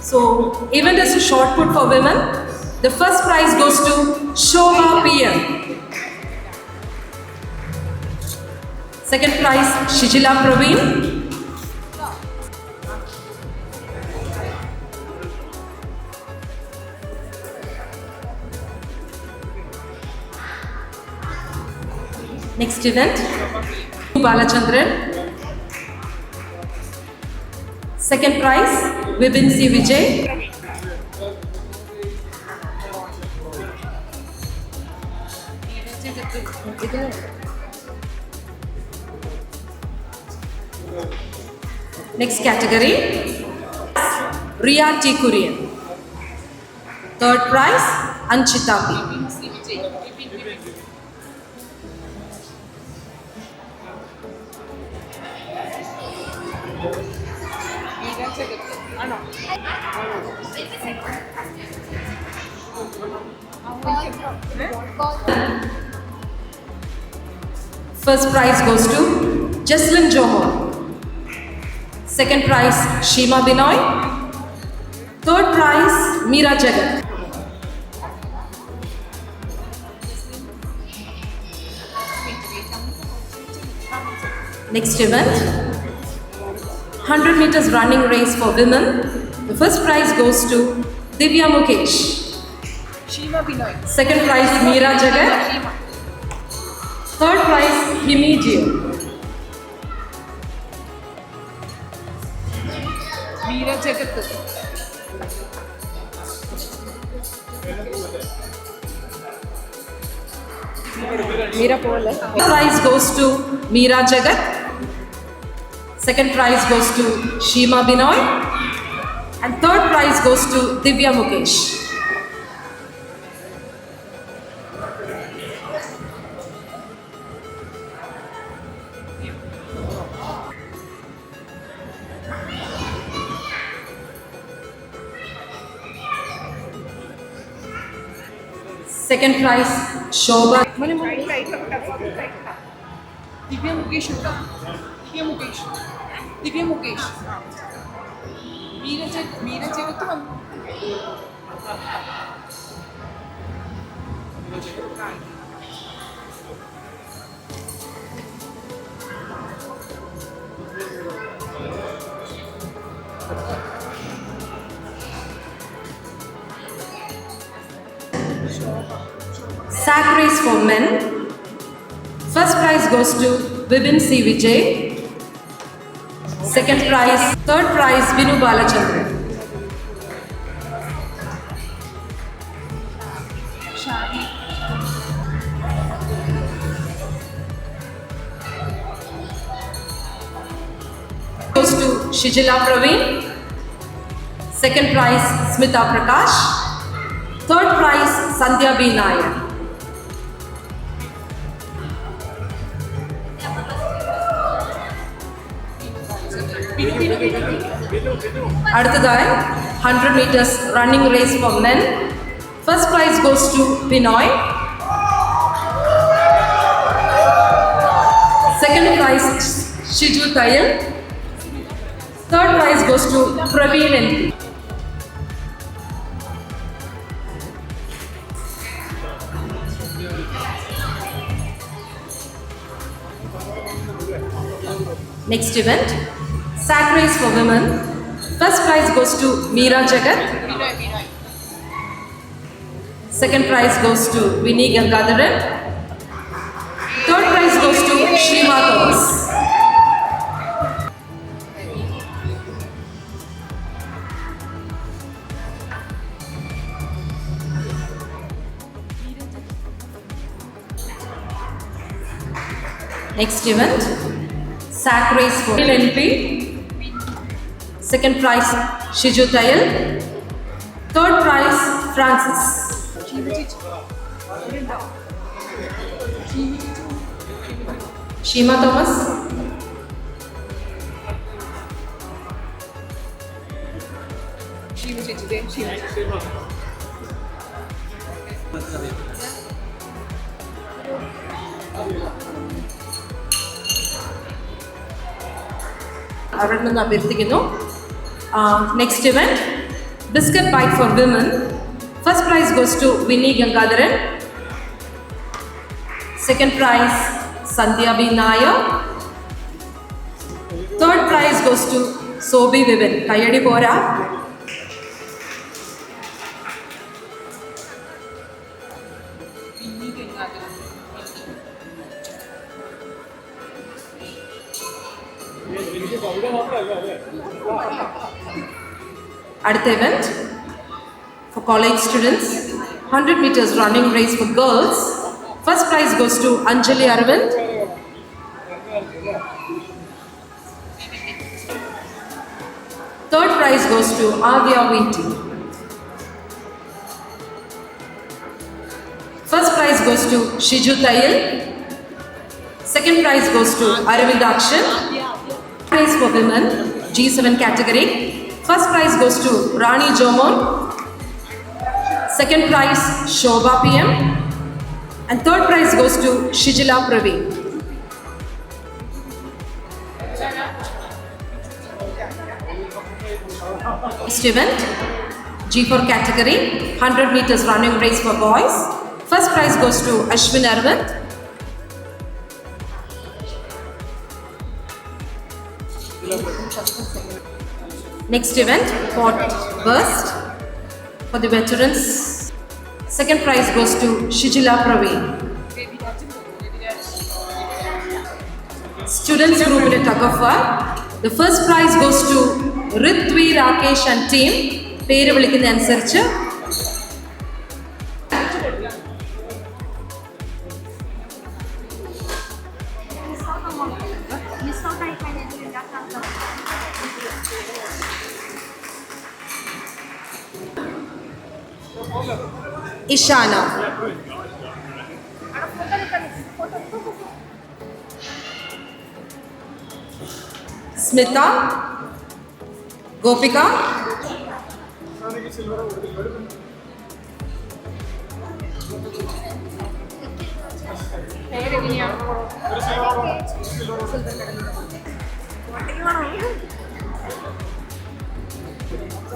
So, event is a shot put for women. The first prize goes to Shobha PM. Second prize, Shijila Praveen. Next event, Balachandran. Second prize, Vibin C. Vijay. Next category, Riya T. Kurian. Third prize, Anchita P. First prize goes to Jesslyn Johor. Second prize, Shima Binoy. Third prize, Meera Jagat. Next event, 100 meters running race for women. The first prize goes to Divya Mukesh. Shima Binoy. Second prize, Meera Jagat. Third prize, Himi Jio. Meera Jagat. Meera Pole. Prize goes to Meera Jagat. Second prize goes to Shima Binoy. And third prize goes to Divya Mukesh. Second prize, Shobha. Divya Mukesh. Divya Mukesh. Divya Mukesh. Meera Jagat വന്നു. Sack race for men. First prize goes to Vibin C. Vijay. Second prize, third prize, Vinu Balachandran. Goes to Shijila Praveen. Second prize, Smita Prakash. Third prize, Sandhya B. Nair. അടുത്തതായി 100 meters running race for men. First prize goes to Binoy. Second prize Shiju Tayal. Third prize goes to Praveen NP. Next event, sack race for women. First prize goes to Meera Jagat. Second prize goes to Vinny Gangadharan. Third prize goes to Shima Thomas. Next event, sack race for NP. Second prize, Shiju Tayal. Third prize, Francis. Shima Thomas. അവിടെ നിന്ന് അഭ്യർത്ഥിക്കുന്നു. Next event, biscuit bite for women. First prize goes to Vinny Gangadharan. Second prize Sandhya B Nair. Third prize goes to Soby Vipin. കയ്യടി പോരാ. അടുത്ത event for college students, 100 meters running race for girls. First prize goes to Anjali Arvind. Third prize goes to Avya Vinti. First prize goes to Shiju Tayal. Second prize goes to Aravind Akshan. Prize for women, G7 category. First prize goes to Rani Jomon. Second prize, Shobha PM. And third prize goes to Shijila Praveen. Next event, G4 category, 100 meters running race for boys. First prize goes to Ashwin Arvind. Next event, pot burst for the veterans. Second prize goes to Shijila Praveen. Students group in a tug of war. The first prize goes to Ritvi, Rakesh and team. പേര് വിളിക്കുന്ന അനുസരിച്ച് Ishana, Smitha, Gopika,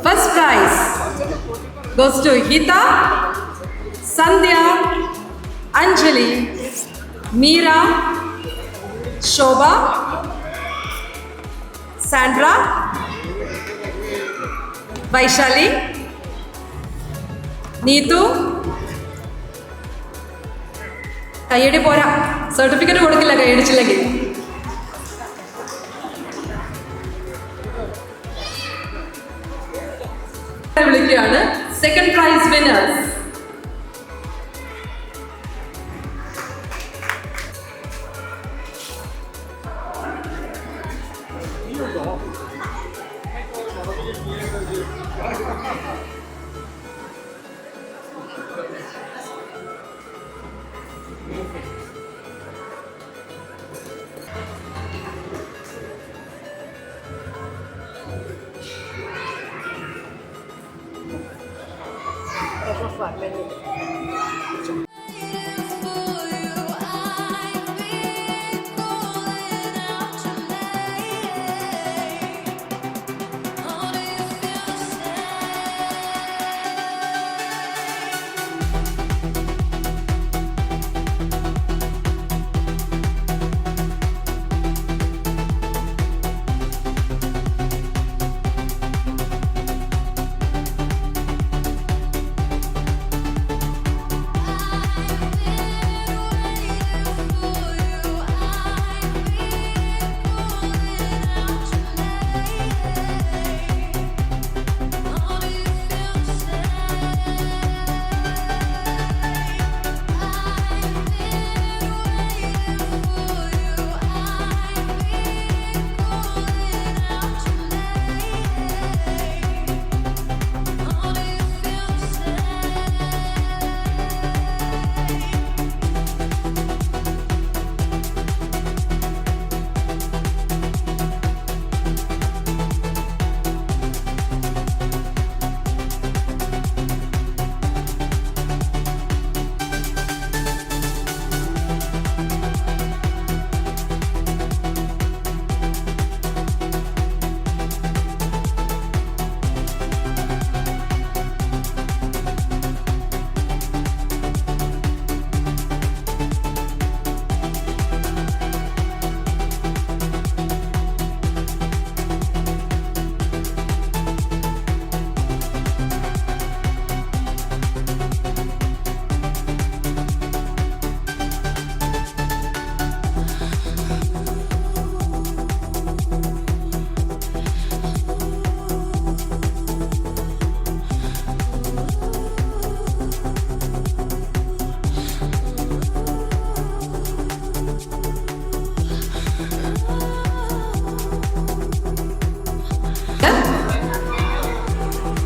first prize goes to Hita, Sandhya, Anjali, Meera, Shobha, Sandra, Vaishali, Neetu, കയ്യടി പോരാ, certificate കൊടുക്കില്ല കൈയടിച്ചില്ലെങ്കിൽ. വിളിക്കുകയാണ് second prize winners.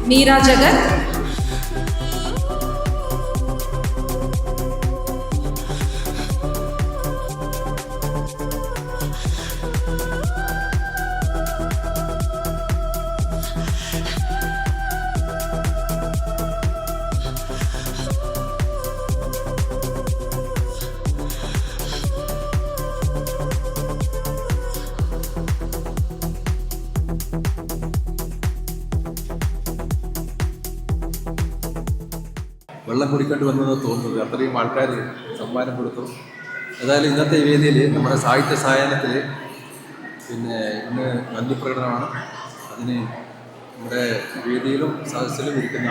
Meera ജഗത്, വെള്ളം കുടിക്കേണ്ടി വന്നതെന്ന് തോന്നുന്നത്, അത്രയും ആൾക്കാർ സമ്മാനം കൊടുത്തു. ഏതായാലും ഇന്നത്തെ വേദിയിൽ നമ്മുടെ സാഹിത്യ സായാഹ്നത്തിൽ പിന്നെ ഇന്ന് നന്ദി പ്രകടനമാണ്. അതിന് നമ്മുടെ വേദിയിലും സദസ്സിലും ഇരിക്കുന്ന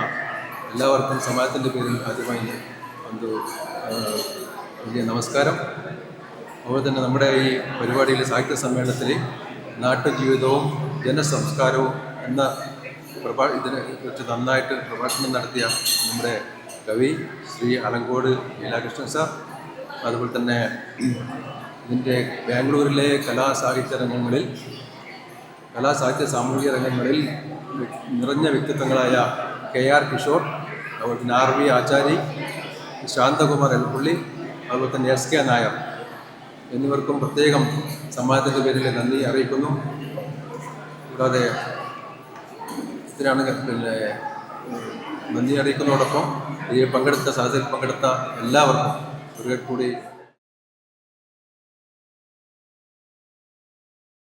എല്ലാവർക്കും സമാജത്തിൻ്റെ പേരിൽ ആദ്യമായി വലിയ നമസ്കാരം. അതുപോലെ തന്നെ നമ്മുടെ ഈ പരിപാടിയിൽ സാഹിത്യ സമ്മേളനത്തിൽ നാട്ടുജീവിതവും ജനസംസ്കാരവും എന്ന ഇതിനെ കുറിച്ച് നന്നായിട്ട് പ്രഭാഷണം നടത്തിയ നമ്മുടെ കവി ശ്രീ അലങ്കോട് ലീലാകൃഷ്ണൻ സാർ, അതുപോലെ തന്നെ ഇതിൻ്റെ ബാംഗ്ലൂരിലെ കലാസാഹിത്യ സാമൂഹിക രംഗങ്ങളിൽ നിറഞ്ഞ വ്യക്തിത്വങ്ങളായ KR കിഷോർ, അതുപോലെ തന്നെ RV ആചാരി, ശാന്തകുമാർ എൽപ്പുള്ളി, അതുപോലെ തന്നെ SK നായർ എന്നിവർക്കും പ്രത്യേകം സമാജത്തിൻ്റെ പേരിൽ നന്ദി അറിയിക്കുന്നു. കൂടാതെ ഇതിനാണ് പിന്നെ നന്ദി അറിയിക്കുന്നതോടൊപ്പം ഇതിൽ സദസ്സിൽ പങ്കെടുത്ത എല്ലാവർക്കും ഒരിക്കൽ കൂടി